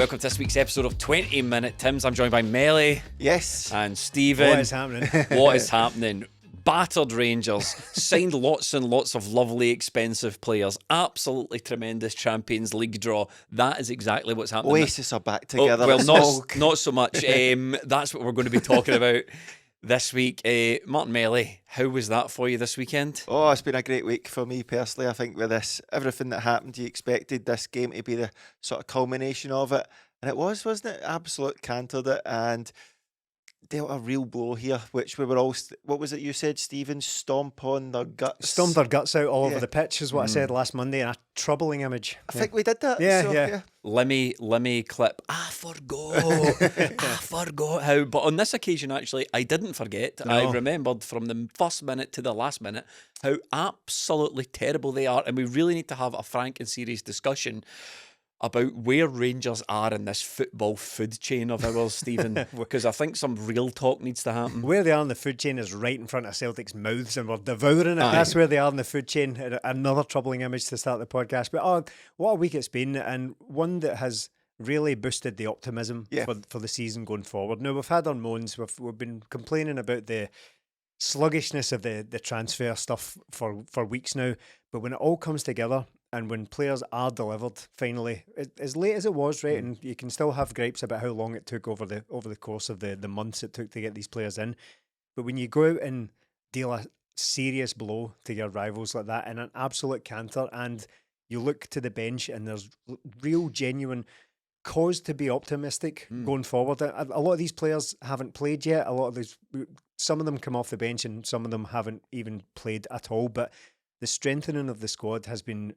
welcome to this week's episode of 20 Minute Tims. I'm joined by Melly. Yes. And Stephen. What is happening? What is happening? Battered Rangers, signed lots and lots of lovely, expensive players. Absolutely tremendous Champions League draw. That is exactly what's happening. Oasis are back together. Oh, well, not so much. That's what we're going to be talking about this week. Martin Melly, how was that for you this weekend? Oh, it's been a great week for me personally. I think with this, everything that happened, you expected this game to be the sort of culmination of it. And it was, wasn't it? Absolute cantered it and dealt a real blow here, which we were all, what was it you said, Stephen? Stomp on their guts. Stomp their guts out all over the pitch is what I said last Monday, and a troubling image. I think we did that. Yeah. Let me clip. I forgot how. But on this occasion, actually, I didn't forget. No. I remembered from the first minute to the last minute how absolutely terrible they are. And we really need to have a frank and serious discussion about where Rangers are in this football food chain of ours, Stephen, because I think some real talk needs to happen. Where they are in the food chain is right in front of Celtic's mouths, and we're devouring it. That's where they are in the food chain. Another troubling image to start the podcast. But what a week it's been, and one that has really boosted the optimism for the season going forward. Now, we've had our moans. We've been complaining about the sluggishness of the transfer stuff for weeks now, but when it all comes together, and when players are delivered, finally, as late as it was, right, and you can still have gripes about how long it took over the course of the months it took to get these players in. But when you go out and deal a serious blow to your rivals like that in an absolute canter, and you look to the bench and there's real, genuine cause to be optimistic going forward. A lot of these players haven't played yet. Some of them come off the bench and some of them haven't even played at all. But the strengthening of the squad has been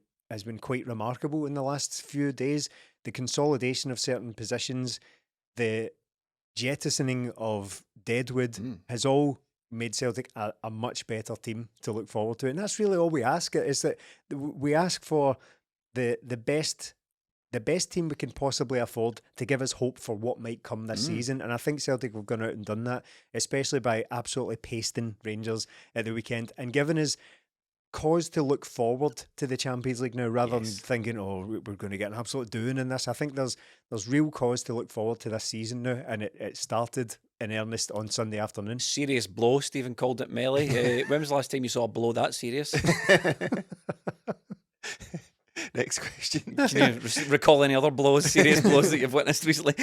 quite remarkable in the last few days. The consolidation of certain positions, the jettisoning of Deadwood has all made Celtic a much better team to look forward to. And that's really all we ask, is that we ask for the best team we can possibly afford to give us hope for what might come this season. And I think Celtic have gone out and done that, especially by absolutely pasting Rangers at the weekend and giving us cause to look forward to the Champions League now, rather than thinking, oh, we're going to get an absolute doing in this. I think there's real cause to look forward to this season now, and it started in earnest on Sunday afternoon. Serious blow, Stephen called it, Melly. When was the last time you saw a blow that serious? Next question. Can you recall any other serious blows that you've witnessed recently?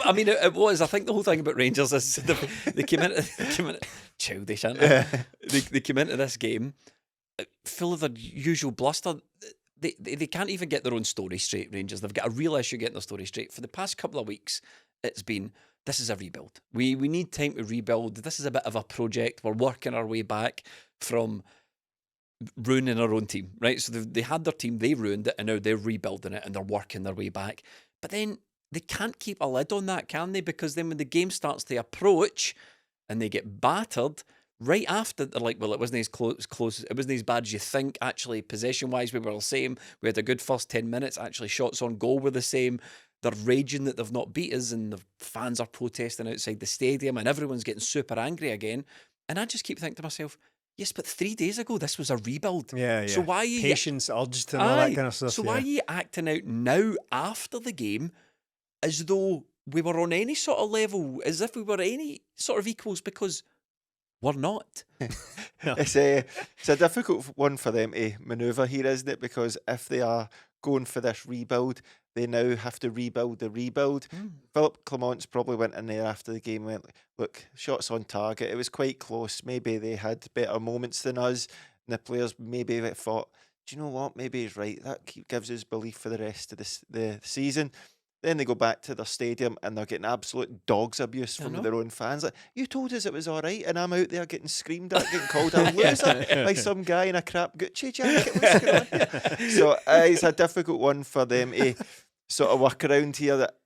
I mean, it was. I think the whole thing about Rangers is they came into childish, aren't they? They came into this game full of their usual bluster. They can't even get their own story straight, Rangers. They've got a real issue getting their story straight. For the past couple of weeks, it's been, this is a rebuild. We need time to rebuild. This is a bit of a project. We're working our way back from ruining our own team, right? So they had their team, they ruined it, and now they're rebuilding it and they're working their way back. But then they can't keep a lid on that, can they? Because then when the game starts to approach and they get battered, right after, they're like, well, it wasn't as close, it wasn't as bad as you think. Actually, possession-wise, we were the same. We had a good first 10 minutes. Actually, shots on goal were the same. They're raging that they've not beat us, and the fans are protesting outside the stadium, and everyone's getting super angry again. And I just keep thinking to myself, yes, but 3 days ago, this was a rebuild. Yeah. So why are you... Patience urged and all that kind of stuff. So why are you acting out now after the game as though we were on any sort of level, as if we were any sort of equals, because we're not. No. It's a difficult one for them to manoeuvre here, isn't it? Because if they are going for this rebuild, they now have to rebuild the rebuild. Philip Clement's probably went in there after the game and went, look, shots on target. It was quite close. Maybe they had better moments than us. And the players maybe thought, do you know what? Maybe he's right. That gives us belief for the rest of the season. Then they go back to their stadium and they're getting absolute dog's abuse from their own fans. Like, you told us it was all right, and I'm out there getting screamed at, getting called a loser by some guy in a crap Gucci jacket. What's going on here? So it's a difficult one for them to sort of work around here. That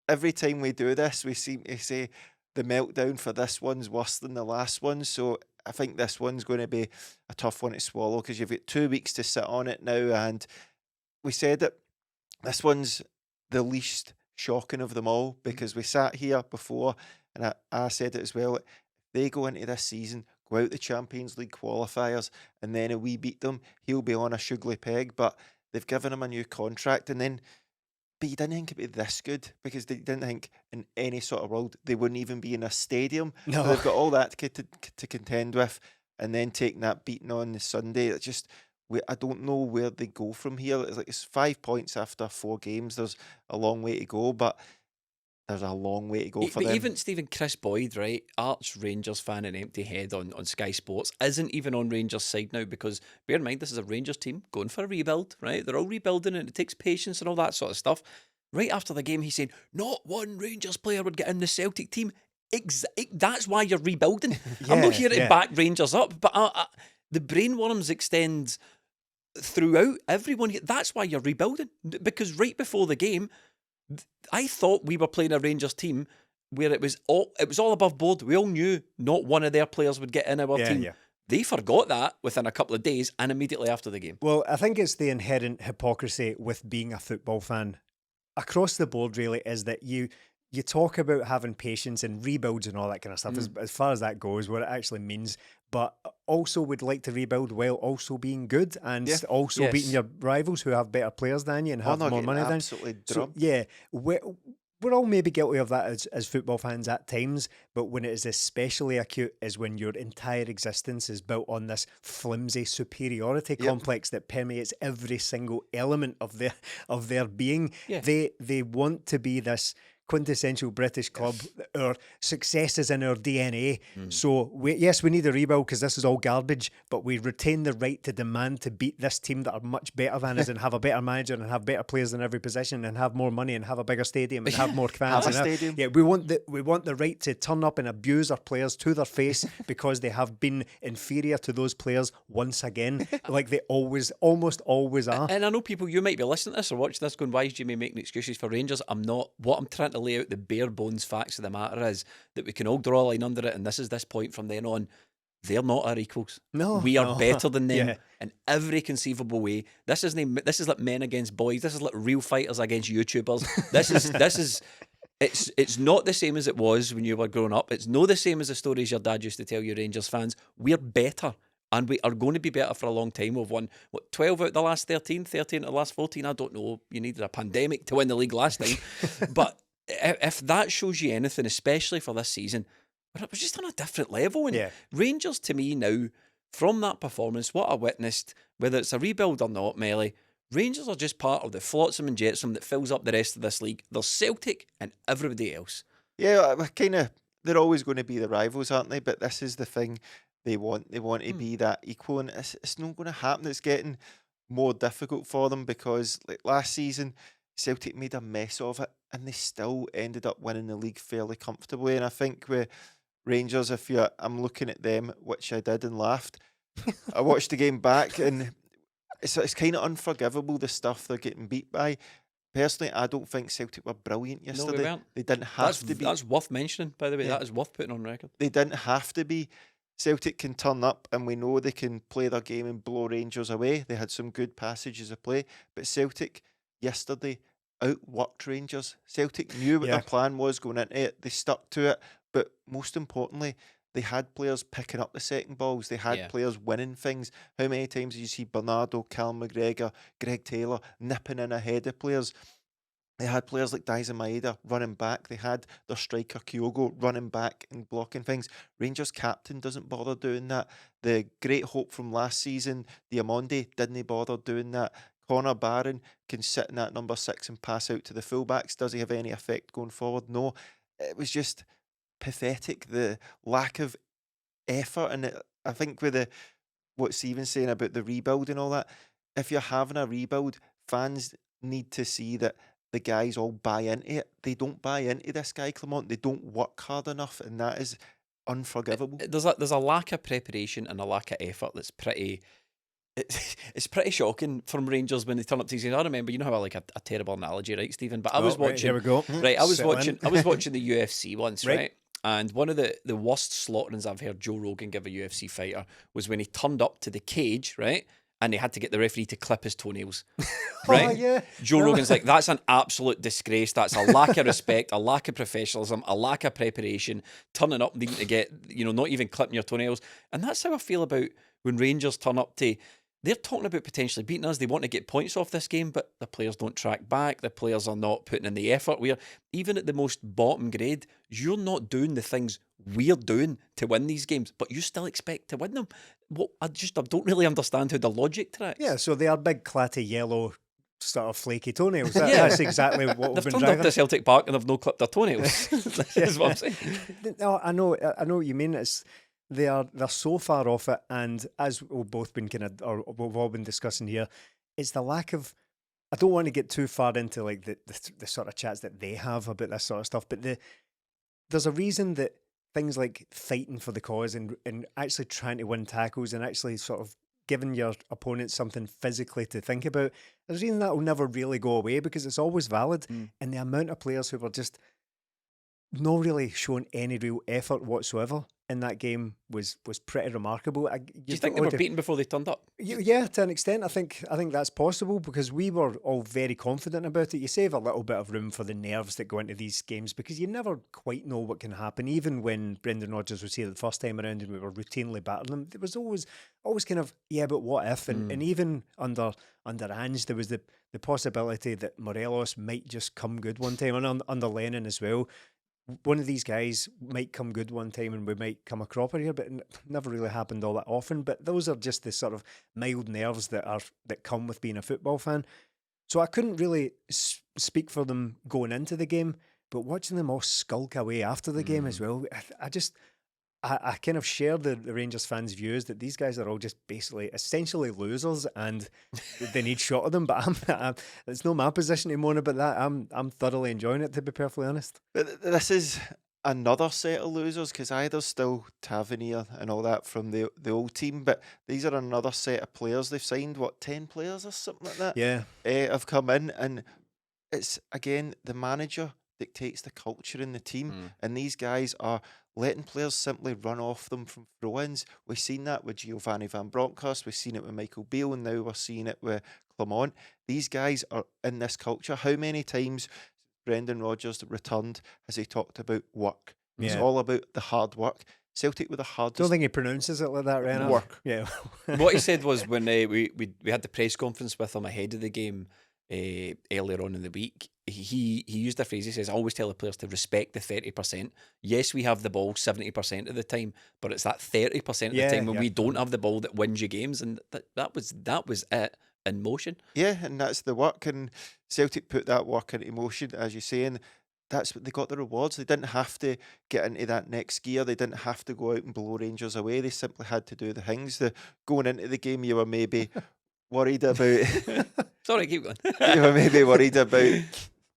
every time we do this, we seem to say the meltdown for this one's worse than the last one. So I think this one's going to be a tough one to swallow, because you've got 2 weeks to sit on it now. And we said it, this one's the least shocking of them all, because we sat here before and I said it as well. If they go into this season, go out the Champions League qualifiers, and then we beat them, he'll be on a sugly peg. But they've given him a new contract, and then But you didn't think it'd be this good, because they didn't think in any sort of world they wouldn't even be in a stadium. No. So they've got all that to contend with, and then taking that beating on the Sunday. It's just, I don't know where they go from here. It's 5 points after 4 games. There's a long way to go, but there's a long way to go for But them. even Stephen, Chris Boyd, right, arch Rangers fan and empty head on Sky Sports, isn't even on Rangers' side now, because bear in mind, this is a Rangers team going for a rebuild, right? They're all rebuilding and it takes patience and all that sort of stuff. Right after the game, he's saying, not one Rangers player would get in the Celtic team. That's why you're rebuilding. I'm not here to back Rangers up, but the brainworms extend throughout everyone. That's why you're rebuilding, because right before the game, I thought we were playing a Rangers team where it was all above board. We all knew not one of their players would get in our team. Yeah. They forgot that within a couple of days and immediately after the game. Well, I think it's the inherent hypocrisy with being a football fan across the board, really, is that you talk about having patience and rebuilds and all that kind of stuff, as far as that goes, what it actually means, but also would like to rebuild while also being good and also beating your rivals who have better players than you and have more money than you. So, yeah, we're all maybe guilty of that as football fans at times, but when it is especially acute is when your entire existence is built on this flimsy superiority complex that permeates every single element of their being. Yeah. They want to be this quintessential British club. Our success is in our DNA. So we need a rebuild because this is all garbage, but we retain the right to demand to beat this team that are much better than us and have a better manager and have better players in every position and have more money and have a bigger stadium and have more fans. We want the right to turn up and abuse our players to their face because they have been inferior to those players once again, like they almost always are. And I know people, you might be listening to this or watching this going, why is Jimmy making excuses for Rangers? I'm not. What I'm trying to lay out the bare bones facts of the matter is that we can all draw a line under it, and this is this point from then on. They're not our equals. No, we are better than them in every conceivable way. This is like men against boys. This is like real fighters against YouTubers. It's not the same as it was when you were growing up. It's not the same as the stories your dad used to tell you, Rangers fans. We're better. And we are going to be better for a long time. We've won, 12 out of the last 13 out of the last 14? I don't know. You needed a pandemic to win the league last time. But if that shows you anything, especially for this season, it was just on a different level. And Rangers, to me now, from that performance, what I witnessed, whether it's a rebuild or not, Melly, Rangers are just part of the flotsam and jetsam that fills up the rest of this league. There's Celtic and everybody else. Yeah, they're always going to be the rivals, aren't they? But this is the thing. They want to be that equal, and it's not going to happen. It's getting more difficult for them because, like last season, Celtic made a mess of it, and they still ended up winning the league fairly comfortably. And I think with Rangers, I'm looking at them, which I did and laughed. I watched the game back, and it's kind of unforgivable, the stuff they're getting beat by. Personally, I don't think Celtic were brilliant yesterday. No, we weren't. They didn't have to be. That's worth mentioning, by the way. That is worth putting on record. They didn't have to be. Celtic can turn up, and we know they can play their game and blow Rangers away. They had some good passages of play, but Celtic yesterday outworked Rangers. Celtic knew what their plan was going into it. They stuck to it, but most importantly, they had players picking up the second balls. They had players winning things. How many times did you see Bernardo, CALLUM, McGregor, Greg Taylor nipping in ahead of players? They had players like DAIZEN, MAEDA running back. They had their striker Kyogo running back and blocking things. Rangers captain doesn't bother doing that. The great hope from last season, Diamonde, didn't bother doing that. Connor Barron can sit in that number 6 and pass out to the fullbacks. Does he have any effect going forward? No. It was just pathetic, the lack of effort. And I think with what Stephen's saying about the rebuild and all that, if you're having a rebuild, fans need to see that the guys all buy into it. They don't buy into this guy, Clement. They don't work hard enough, and that is unforgivable. There's a lack of preparation and a lack of effort that's pretty... It's pretty shocking from Rangers when they turn up to season. I remember, you know how I like a terrible analogy, right, Stephen? But I was watching... Here we go. Right, I was watching the UFC once, right? And one of the worst slaughterings I've heard Joe Rogan give a UFC fighter was when he turned up to the cage, right? And they had to get the referee to clip his toenails, right? Joe Rogan's like, that's an absolute disgrace. That's a lack of respect, a lack of professionalism, a lack of preparation, turning up needing to get, not even clipping your toenails. And that's how I feel about when Rangers turn up to they're talking about potentially beating us. They want to get points off this game, but the players don't track back. The players are not putting in the effort. We're even at the most bottom grade, you're not doing the things we're doing to win these games, but you still expect to win them. I don't really understand how the logic tracks. Yeah, so they are big, clatty, yellow, sort of flaky toenails. That's exactly what we've They've been turned driving. up to Celtic Park and they've no clipped their toenails. That's what I'm saying. No, I know what you mean. They're so far off it, and as we've both been or we've all been discussing here, it's the lack of. I don't want to get too far into like the sort of chats that they have about this sort of stuff, but there's a reason that things like fighting for the cause and actually trying to win tackles and actually sort of giving your opponent something physically to think about, there's a reason that will never really go away because it's always valid. And the amount of players who were just not really showing any real effort whatsoever in that game was pretty remarkable. Do you think they were beaten before they turned up? Yeah, to an extent. I think that's possible because we were all very confident about it. You save a little bit of room for the nerves that go into these games because you never quite know what can happen. Even when Brendan Rodgers was here the first time around and we were routinely battering them, there was always kind of, yeah, but what if? And even under Ange, there was the possibility that Morelos might just come good one time, and under Lennon as well. One of these guys might come good one time and we might come a cropper here, but it never really happened all that often. But those are just the sort of mild nerves that come with being a football fan. So I couldn't really speak for them going into the game, but watching them all skulk away after the game as well, I kind of share the Rangers fans' views that these guys are all just basically essentially losers and they need shot of them. But it's not my position to moan about that. I'm thoroughly enjoying it, to be perfectly honest. But this is another set of losers because there's still Tavernier and all that from the old team, but these are another set of players. They've signed 10 players or something like that. Yeah, have come in, and it's again the manager dictates the culture in the team, and these guys are letting players simply run off them from throw-ins. We've seen that with Giovanni Van Bronckhorst, we've seen it with Michael Beale, and now we're seeing it with Clement. These guys are in this culture. How many times Brendan Rodgers returned has he talked about work? It's all about the hard work. Celtic with the hardest. Don't think he pronounces it like that, Renner. Work. Yeah. What he said was when we had the press conference with him ahead of the game earlier on in the week, he used a phrase. He says, I always tell the players to respect the 30%. Yes, we have the ball 70% of the time, but it's that 30% of the time when we don't have the ball that wins you games, and that was it in motion. Yeah, and that's the work, and Celtic put that work into motion, as you're saying. That's what they got the rewards. They didn't have to get into that next gear. They didn't have to go out and blow Rangers away. They simply had to do the things. Going into the game, you were maybe worried about. Sorry, keep going. You were maybe worried about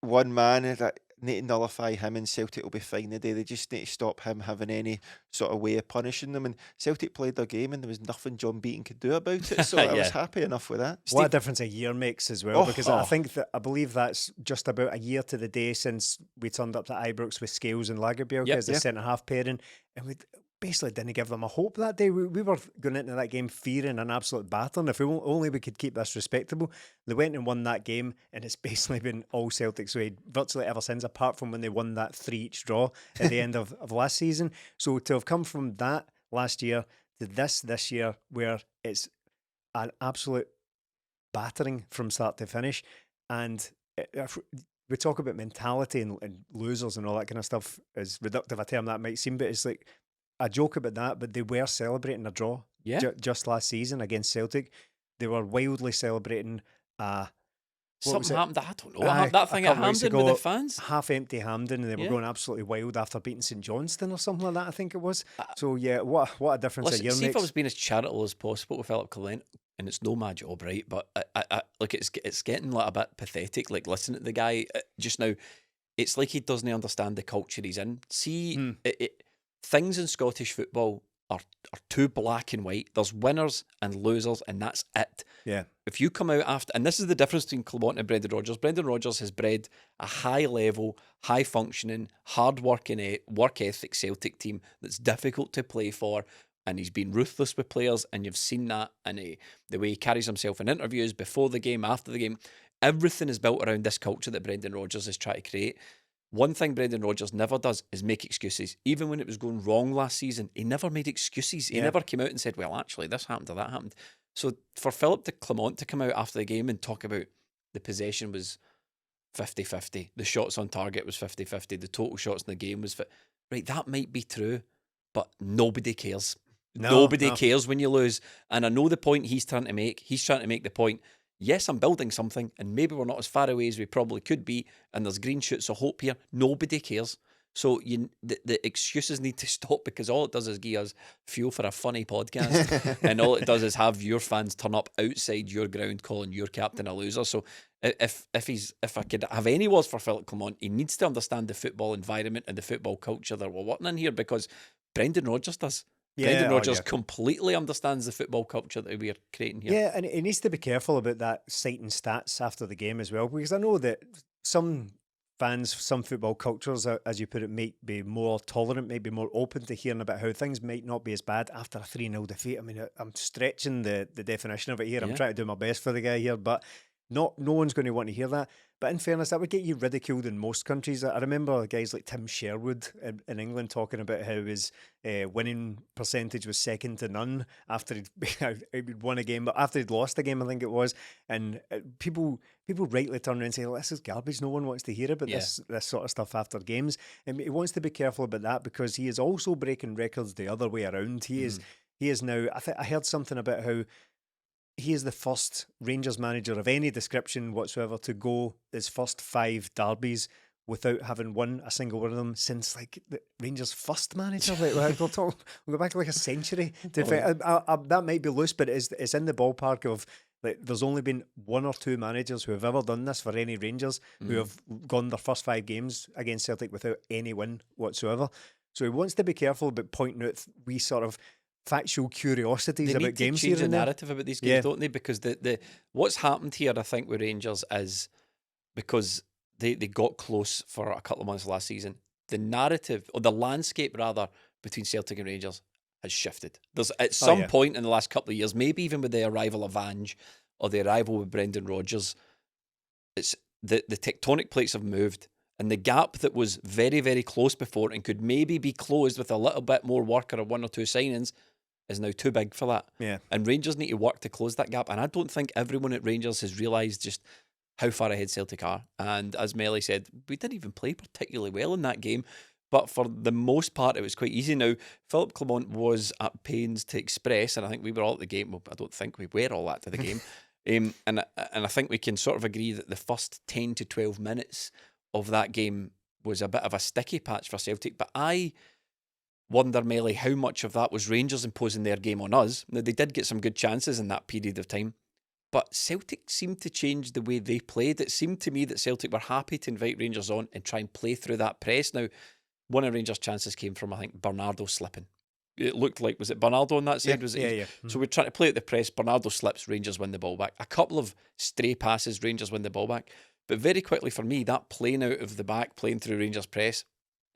one man that need to nullify him, and Celtic will be fine today. They just need to stop him having any sort of way of punishing them. And Celtic played their game, and there was nothing John Beaton could do about it. So I was happy enough with that. What a difference a year makes as well, because I believe that's just about a year to the day since we turned up to Ibrox with Scales and Lagerberg as the centre half pairing, and we basically didn't give them a hope that day. We were going into that game fearing an absolute battering. If only we could keep this respectable. They went and won that game, and it's basically been all Celtic's way virtually ever since, apart from when they won that 3-each draw at the end of last season. So to have come from that last year to this year, where it's an absolute battering from start to finish, and if we talk about mentality and losers and all that kind of stuff, as reductive a term that might seem, but it's like a joke about that, but they were celebrating a draw just last season against Celtic. They were wildly celebrating something happened. I don't know. That thing at Hampden with the fans? Half-empty Hampden, and they were going absolutely wild after beating St Johnstone or something like that, I think it was. So, yeah, what a difference a year makes. See if I was being as charitable as possible with Philip Clement, and it's no my job, right? But look, it's getting like a bit pathetic, like listening to the guy just now. It's like he doesn't understand the culture he's in. See, things in Scottish football are too black and white. There's winners and losers, and that's it. Yeah. If you come out after, and this is the difference between Clement and Brendan Rodgers. Brendan Rodgers has bred a high level, high functioning, hard working, work ethic Celtic team that's difficult to play for, and he's been ruthless with players, and you've seen that in the way he carries himself in interviews before the game, after the game. Everything is built around this culture that Brendan Rodgers is trying to create. One thing Brendan Rodgers never does is make excuses. Even when it was going wrong last season, he never made excuses. He never came out and said, well, actually, this happened or that happened. So for Philip de Clement to come out after the game and talk about the possession was 50-50, the shots on target was 50-50, the total shots in the game was right, that might be true, but nobody cares. Nobody cares when you lose. And I know the point he's trying to make. He's trying to make the point, yes, I'm building something, and maybe we're not as far away as we probably could be, and there's green shoots of hope here. Nobody cares. So the excuses need to stop, because all it does is give us fuel for a funny podcast, and all it does is have your fans turn up outside your ground calling your captain a loser. So if I could have any words for Philip Clement, he needs to understand the football environment and the football culture that we're working in here, because Brendan Rodgers does. Brendan Rodgers completely understands the football culture that we are creating here. Yeah, and he needs to be careful about that citing stats after the game as well, because I know that some fans, some football cultures, as you put it, might be more tolerant, might be more open to hearing about how things might not be as bad after a 3-0 defeat. I mean, I'm stretching the definition of it here. I'm trying to do my best for the guy here, but no one's going to want to hear that. But in fairness, that would get you ridiculed in most countries. I remember guys like Tim Sherwood in England talking about how his winning percentage was second to none after he'd won a game, but after he'd lost a game, I think it was. And people rightly turn around and say, this is garbage. No one wants to hear about this sort of stuff after games. And he wants to be careful about that, because he is also breaking records the other way around. He is now, I heard something about how he is the first Rangers manager of any description whatsoever to go his first 5 derbies without having won a single one of them since like the Rangers' first manager. Like, we'll go back to like a century. That might be loose, but it's in the ballpark of, like, there's only been 1 or 2 managers who have ever done this for any Rangers who have gone their first 5 games against Celtic without any win whatsoever. So he wants to be careful about pointing out we sort of factual curiosities about games here. They need to change the narrative about these games, don't they? Because the what's happened here, I think, with Rangers is because they got close for a couple of months last season. The narrative, or the landscape rather, between Celtic and Rangers has shifted. There's at some point in the last couple of years, maybe even with the arrival of Ange or the arrival with Brendan Rodgers, it's the tectonic plates have moved. And the gap that was very, very close before and could maybe be closed with a little bit more work or 1 or 2 signings is now too big for that. Yeah. And Rangers need to work to close that gap. And I don't think everyone at Rangers has realised just how far ahead Celtic are. And as Melly said, we didn't even play particularly well in that game. But for the most part, it was quite easy. Now, Philip Clement was at pains to express, and I think we were all at the game. Well, I don't think we were all at the game. And I think we can sort of agree that the first 10 to 12 minutes of that game was a bit of a sticky patch for Celtic. But I wonder, Melly, how much of that was Rangers imposing their game on us. Now, they did get some good chances in that period of time, but Celtic seemed to change the way they played. It seemed to me that Celtic were happy to invite Rangers on and try and play through that press. Now, one of Rangers' chances came from, I think, Bernardo slipping. It looked like, was it Bernardo on that side? Yeah. So we're trying to play at the press. Bernardo slips, Rangers win the ball back. A couple of stray passes, Rangers win the ball back. But very quickly for me, that playing out of the back, playing through Rangers' press,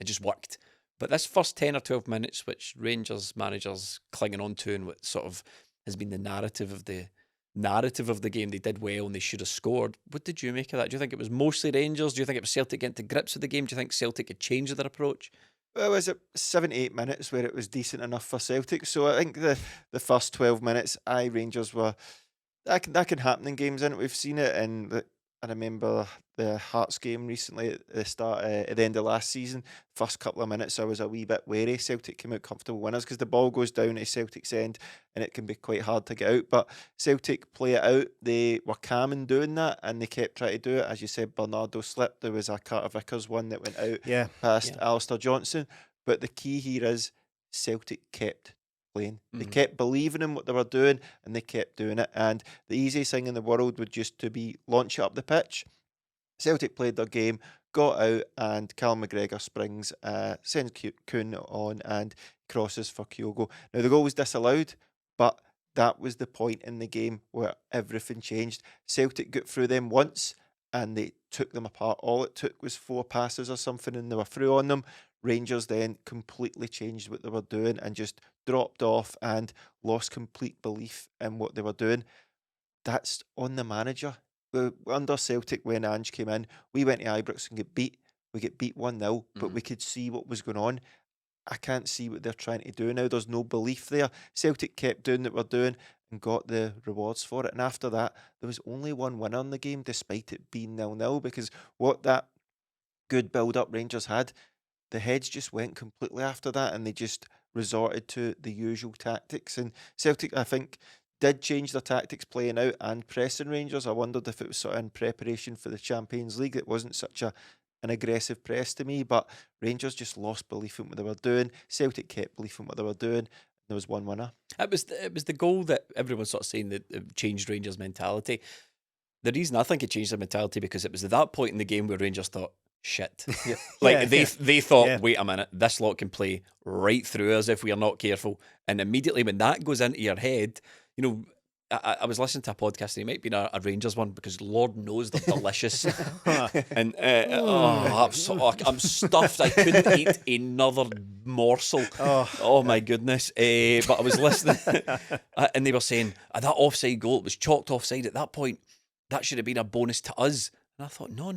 it just worked. But this first 10 or 12 minutes, which Rangers managers clinging on to, and what sort of has been the narrative of the game, they did well and they should have scored. What did you make of that? Do you think it was mostly Rangers? Do you think it was Celtic getting to grips with the game? Do you think Celtic had changed their approach? Well, was it 7-8 minutes where it was decent enough for Celtic? So I think the first 12 minutes, Rangers were... That can happen in games, and we've seen it in... I remember the Hearts game recently at the end of last season. First couple of minutes, I was a wee bit wary. Celtic came out comfortable winners because the ball goes down at Celtic's end and it can be quite hard to get out. But Celtic play it out. They were calm in doing that and they kept trying to do it. As you said, Bernardo slipped. There was a Carter Vickers one that went out past Alistair Johnson. But the key here is Celtic kept playing. They kept believing in what they were doing and they kept doing it. And the easiest thing in the world would just to be launch it up the pitch. Celtic played their game, got out, and Callum McGregor springs, sends KUHN on and crosses for Kyogo. Now the goal was disallowed, but that was the point in the game where everything changed. Celtic got through them once and they took them apart. All it took was 4 passes or something and they were through on them. Rangers then completely changed what they were doing and just dropped off and lost complete belief in what they were doing. That's on the manager. Under Celtic, when Ange came in, we went to Ibrox and got beat. We get beat 1-0, but we could see what was going on. I can't see what they're trying to do now. There's no belief there. Celtic kept doing what we're doing and got the rewards for it. And after that, there was only one winner in the game, despite it being 0-0, because what that good build-up Rangers had, the heads just went completely after that, and they just resorted to the usual tactics. And Celtic, I think, did change their tactics playing out and pressing Rangers. I wondered if it was sort of in preparation for the Champions League. It wasn't such an aggressive press to me, but Rangers just lost belief in what they were doing. Celtic kept belief in what they were doing. There was one winner. It was the goal that everyone's sort of saying that it changed Rangers' mentality. The reason I think it changed their mentality because it was at that point in the game where Rangers thought, shit. They thought, wait a minute, this lot can play right through us if we are not careful. And immediately when that goes into your head, you know, I was listening to a podcast, and it might be a Rangers one because Lord knows they're delicious. And I'm stuffed. I couldn't eat another morsel. Oh my goodness. But I was listening and they were saying that offside goal, it was chalked offside at that point. That should have been a bonus to us. And I thought, no.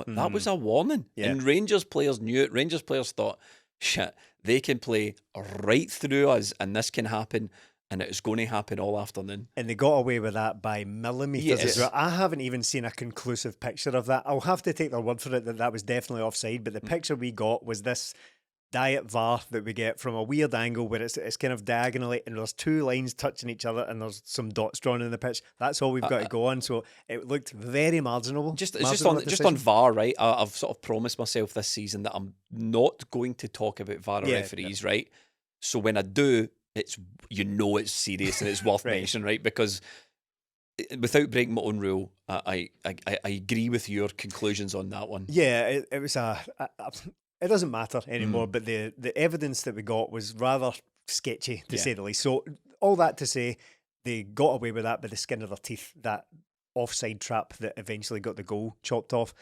That was a warning. Yeah. And Rangers players knew it. Rangers players thought, shit, they can play right through us and this can happen. And it was going to happen all afternoon. And they got away with that by millimetres as well. I haven't even seen a conclusive picture of that. I'll have to take their word for it that was definitely offside. But the picture we got was this diet VAR that we get from a weird angle where it's kind of diagonally and there's two lines touching each other and there's some dots drawn in the pitch. That's all we've got to go on. So it looked very marginal. Just on VAR, right? I've sort of promised myself this season that I'm not going to talk about VAR or referees, right? So when I do, it's it's serious and it's worth mentioning, right? Because without breaking my own rule, I agree with your conclusions on that one. Yeah, it was it doesn't matter anymore, but the evidence that we got was rather sketchy, to say the least. So all that to say, they got away with that by the skin of their teeth, that offside trap that eventually got the goal chopped off.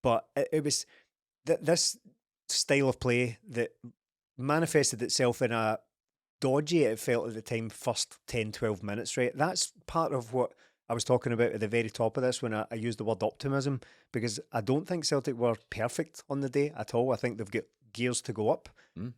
But it was this style of play that manifested itself in a dodgy, it felt at the time, first 10, 12 minutes, right? That's part of what I was talking about at the very top of this when I used the word optimism, because I don't think Celtic were perfect on the day at all. I think they've got gears to go up.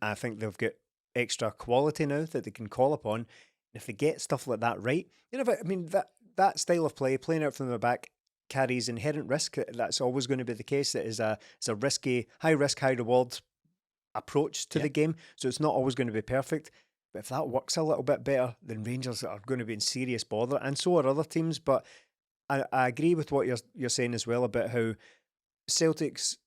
I think they've got extra quality now that they can call upon. And if they get stuff like that right, that style of play, playing out from the back, carries inherent risk. That's always going to be the case. It's a risky, high risk, high reward approach to the game. So it's not always going to be perfect. But if that works a little bit better, then Rangers are going to be in serious bother, and so are other teams. But I agree with what you're saying as well about how Celtic's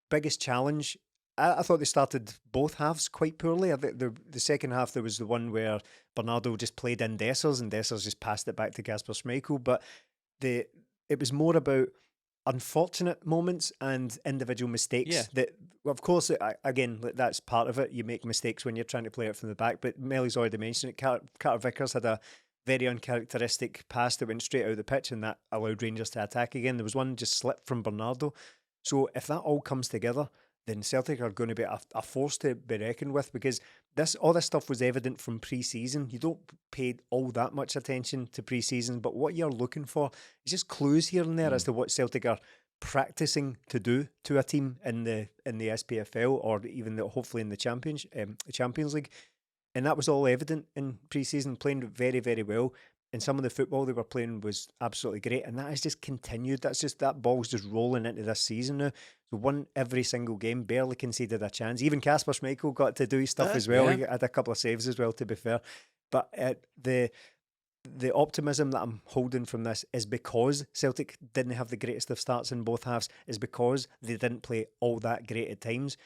biggest challenge. I thought they started both halves quite poorly. I think the second half there was the one where Bernardo just played in Dessers and Dessers just passed it back to Kasper Schmeichel. But it was more about unfortunate moments and individual mistakes that, of course, again, that's part of it. You make mistakes when you're trying to play it from the back, but Melly's already mentioned it. Carter Vickers had a very uncharacteristic pass that went straight out of the pitch, and that allowed Rangers to attack again. There was one just slipped from Bernardo. So if that all comes together, then Celtic are going to be a force to be reckoned with, because all this stuff was evident from pre-season. You don't pay all that much attention to pre-season, but what you're looking for is just clues here and there as to what Celtic are practicing to do to a team in the SPFL, or even hopefully in the Champions League. And that was all evident in pre-season, playing very, very well. And some of the football they were playing was absolutely great, and that has just continued. That ball's just rolling into this season now. So won every single game, barely conceded a chance. Even Kasper Schmeichel got to do his stuff as well. He had a couple of saves as well, to be fair. But the optimism that I'm holding from this is because Celtic didn't have the greatest of starts in both halves, is because they didn't play all that great at times.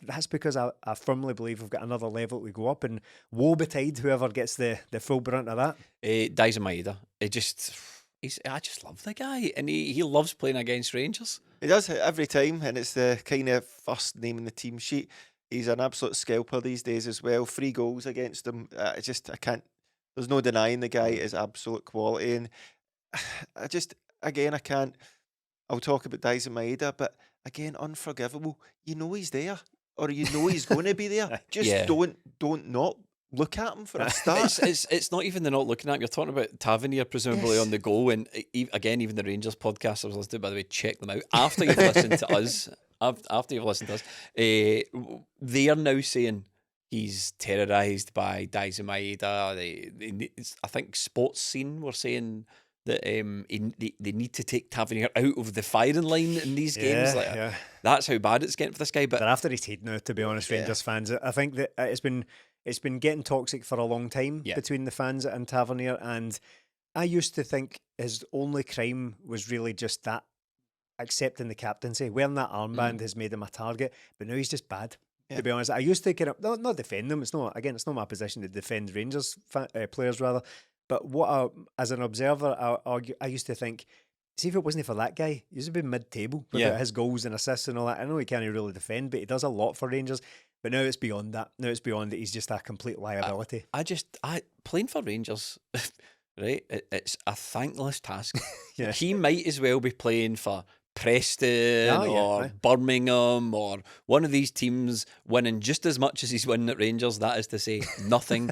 That's because I firmly believe we've got another level to go up, and woe betide whoever gets the full brunt of that. DAIZEN MAEDA. I just love the guy, and he loves playing against Rangers. He does every time, and it's the kind of first name in the team sheet. He's an absolute scalper these days as well. 3 goals against him. I can't. There's no denying the guy is absolute quality, and I can't. I'll talk about DAIZEN MAEDA, but again, unforgivable. You know he's there, or you know he's going to be there. Just don't not look at him for a start. It's not even the not looking at him. You're talking about Tavernier presumably on the goal, and again, even the Rangers podcast I was listening to, by the way, check them out after you've listened to us. After you've listened to us, they are now saying he's terrorised by DAIZEN MAEDA. I think Sports Scene were saying that they need to take Tavernier out of the firing line in these games. That's how bad it's getting for this guy. But they're after his head now, to be honest, Rangers fans. I think that it's been getting toxic for a long time between the fans and Tavernier, and I used to think his only crime was really just that, accepting the captaincy. Wearing that armband has made him a target, but now he's just bad. To be honest, I used to kind of not defend them. It's not my position to defend Rangers players rather. But as an observer, I used to think, see, if it wasn't for that guy, he used to be mid-table without his goals and assists and all that. I know he can't really defend, but he does a lot for Rangers. But now it's beyond that. Now it's beyond that. He's just a complete liability. I playing for Rangers, right? It's a thankless task. He might as well be playing for Preston or Birmingham or one of these teams, winning just as much as he's winning at Rangers. That is to say, nothing.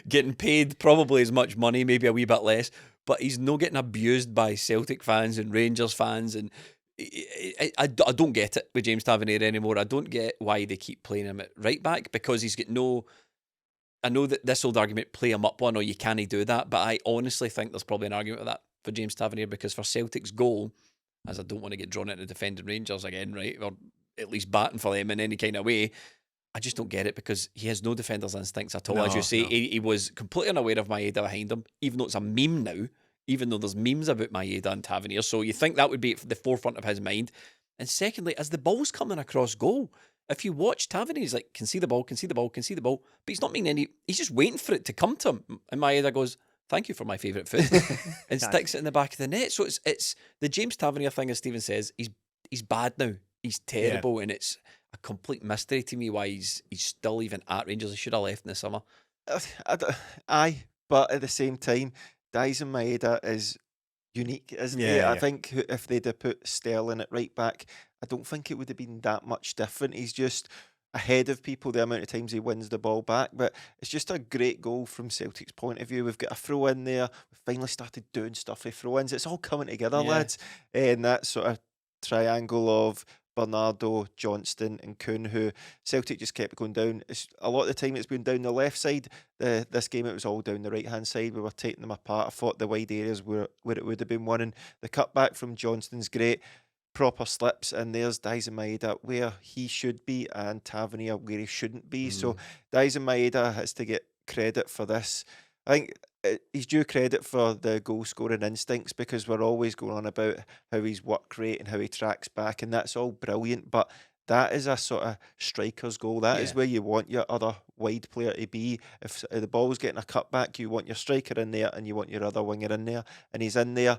Getting paid probably as much money, maybe a wee bit less, but he's not getting abused by Celtic fans and Rangers fans. And I don't get it with James Tavernier anymore. I don't get why they keep playing him at right back, because he's got no... I know that this old argument, play him up one, or you can't do that, but I honestly think there's probably an argument with that for James Tavernier, because for Celtic's goal, as I don't want to get drawn into defending Rangers again, right, or at least batting for them in any kind of way, I just don't get it, because he has no defender's instincts at all. As you say, he was completely unaware of MAEDA behind him, even though it's a meme now, even though there's memes about MAEDA and Tavernier, so you think that would be at the forefront of his mind. And secondly, as the ball's coming across goal, if you watch Tavernier, he's like, can see the ball, but he's not making any, he's just waiting for it to come to him. And MAEDA goes, thank you for my favourite foot, and sticks it in the back of the net. So it's the James Tavernier thing, as Stephen says, he's bad now. He's terrible, and it's a complete mystery to me why he's still even at Rangers. He should have left in the summer. But at the same time, DAIZEN MAEDA is unique, isn't he? I think if they'd have put Sterling at right back, I don't think it would have been that much different. He's just ahead of people the amount of times he wins the ball back. But it's just a great goal from Celtic's point of view. We've got a throw in there. We've finally started doing stuff with throw-ins. It's all coming together, lads. And that sort of triangle of Bernardo, Johnston and KUHN, who Celtic just kept going down. A lot of the time it's been down the left side. This game it was all down the right-hand side. We were taking them apart. I thought the wide areas where it would have been won. And the cutback from Johnston's great. Proper slips, and there's DAIZEN MAEDA where he should be and Tavernier where he shouldn't be. So DAIZEN MAEDA has to get credit for this. I think he's due credit for the goal scoring instincts, because we're always going on about how he's work rate and how he tracks back, and that's all brilliant, but that is a sort of striker's goal. That is where you want your other wide player to be. If the ball's getting a cutback, you want your striker in there and you want your other winger in there, and he's in there.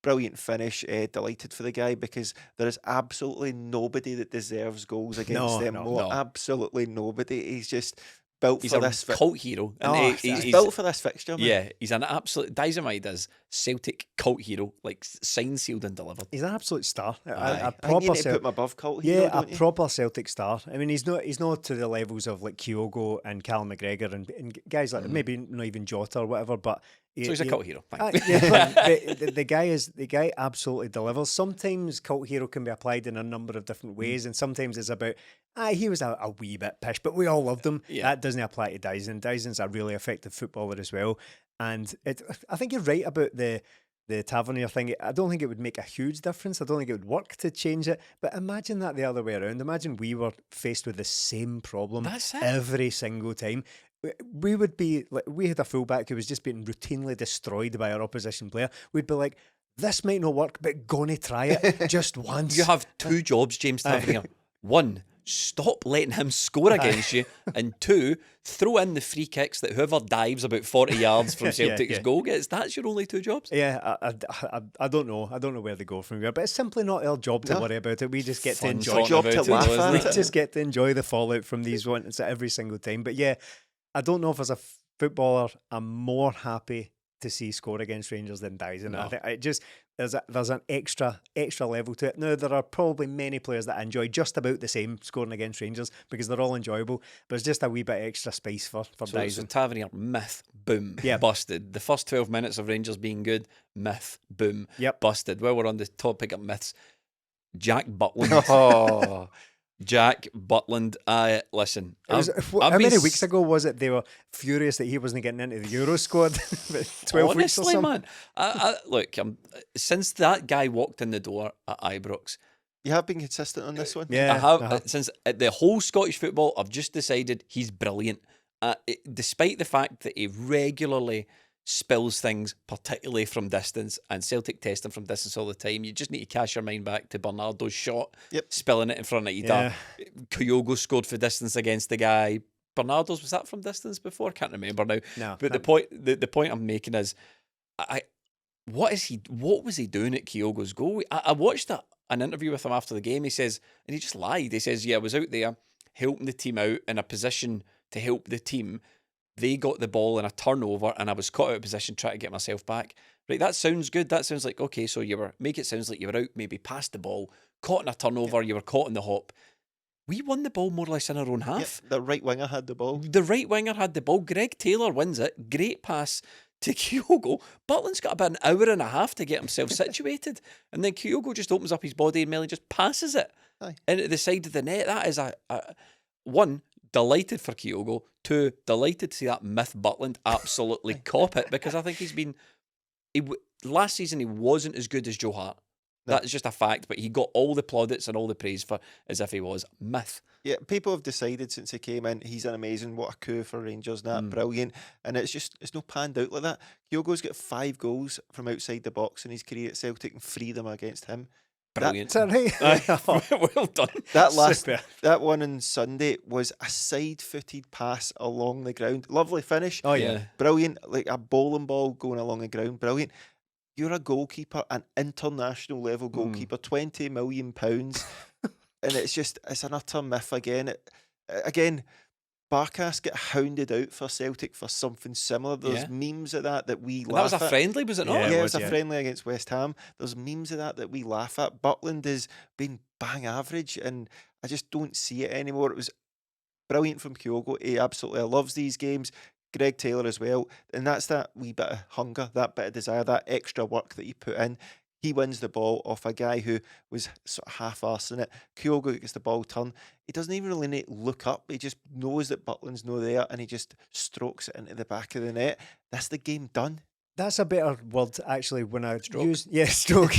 Brilliant finish. Delighted for the guy, because there is absolutely nobody that deserves goals against them. No. Absolutely nobody. He's just built for this. He's a cult hero. He's built for this fixture, man. Yeah, he's an absolute... DAIZEN MAEDA's Celtic cult hero, like signed, sealed and delivered. He's an absolute star. I think you need to put him above cult hero, a proper Celtic star. I mean, he's not to the levels of like Kyogo and CALLUM McGregor and guys like maybe not even Jota or whatever, but so he's a cult hero. The guy absolutely delivers. Sometimes cult hero can be applied in a number of different ways, and sometimes it's about he was a wee bit pish, but we all loved him. That doesn't apply to DAIZEN. DAIZEN's a really effective footballer as well, and I think you're right about the Tavernier thing. I don't think it would make a huge difference. I don't think it would work to change it. But imagine that the other way around. Imagine we were faced with the same problem every single time. We would be like, we had a fullback who was just being routinely destroyed by our opposition player. We'd be like, this might not work, but gonna try it just once. You have two jobs, James Tavernier. One, stop letting him score against you, and two, throw in the free kicks that whoever dives about 40 yards from Celtic's goal gets. That's your only two jobs. I don't know. I don't know where they go from here, but it's simply not our job to worry about it. We just get to enjoy We just get to enjoy the fallout from these ones every single time. But yeah, I don't know if as a footballer I'm more happy to see score against Rangers than DAIZEN. I think it just there's an extra level to it. Now there are probably many players that I enjoy just about the same scoring against Rangers, because they're all enjoyable, but it's just a wee bit extra space for DAIZEN. So Tavernier, myth, boom, busted. The first 12 minutes of Rangers being good, myth, boom, busted. Well, we're on the topic of myths. Jack Butland. Jack Butland. Listen, It was, I've how been many weeks ago was it they were furious that he wasn't getting into the Euro squad? 12 weeks or honestly, something? man. Look, since that guy walked in the door at Ibrox, You have been consistent on this one. Yeah. I have uh-huh. since the whole Scottish football. I've just decided he's brilliant. Despite the fact that he regularly spills things, particularly from distance, and Celtic test him from distance all the time, you just need to cast your mind back to Bernardo's shot, spilling it in front of Ida. Kyogo scored for distance against the guy. Bernardo's, was that from distance before? Can't remember now. No, But the point I'm making is, what was he doing at Kyogo's goal? I watched an interview with him after the game. He says, and he just lied. He says, yeah, I was out there helping the team out in a position to help the team. They got the ball in a turnover and I was caught out of position trying to get myself back. Right, that sounds good. That sounds like, okay, so make it sounds like you were out, maybe past the ball, caught in a turnover, you were caught in the hop. We won the ball more or less in our own half. The right winger had the ball. The right winger had the ball. Greg Taylor wins it. Great pass to Kyogo. Butland's got about an hour and a half to get himself situated. And then Kyogo just opens up his body and Melly just passes it into the side of the net. That is one, delighted for Kyogo. Two, delighted to see that myth Butland absolutely cop it, because I think last season he wasn't as good as Joe Hart. That is just a fact, but he got all the plaudits and all the praise for as if he was myth. Yeah, people have decided since he came in, he's an amazing, what a coup for Rangers, brilliant. And it's not panned out like that. Kyogo's got 5 goals from outside the box in his career at Celtic and 3 of them against him. Brilliant. Well done. That one on Sunday was a side-footed pass along the ground. Lovely finish. Oh, yeah. Brilliant, like a bowling ball going along the ground. Brilliant. You're a goalkeeper, an international level goalkeeper, £20 million. And it's an utter myth again. Again, Barkas get hounded out for Celtic for something similar. There's memes of that we laugh at. That was a friendly, was it not? Yeah, it was a friendly against West Ham. There's memes of that we laugh at. Butland has been bang average, and I just don't see it anymore. It was brilliant from Kyogo. He absolutely loves these games. Greg Taylor as well. And that's that wee bit of hunger, that bit of desire, that extra work that he put in. He wins the ball off a guy who was sort of half-arsing it. Kyogo gets the ball turned. He doesn't even really need to look up. He just knows that Butland's no there, and he just strokes it into the back of the net. That's the game done. That's a better word, actually, when I Stroke. stroke.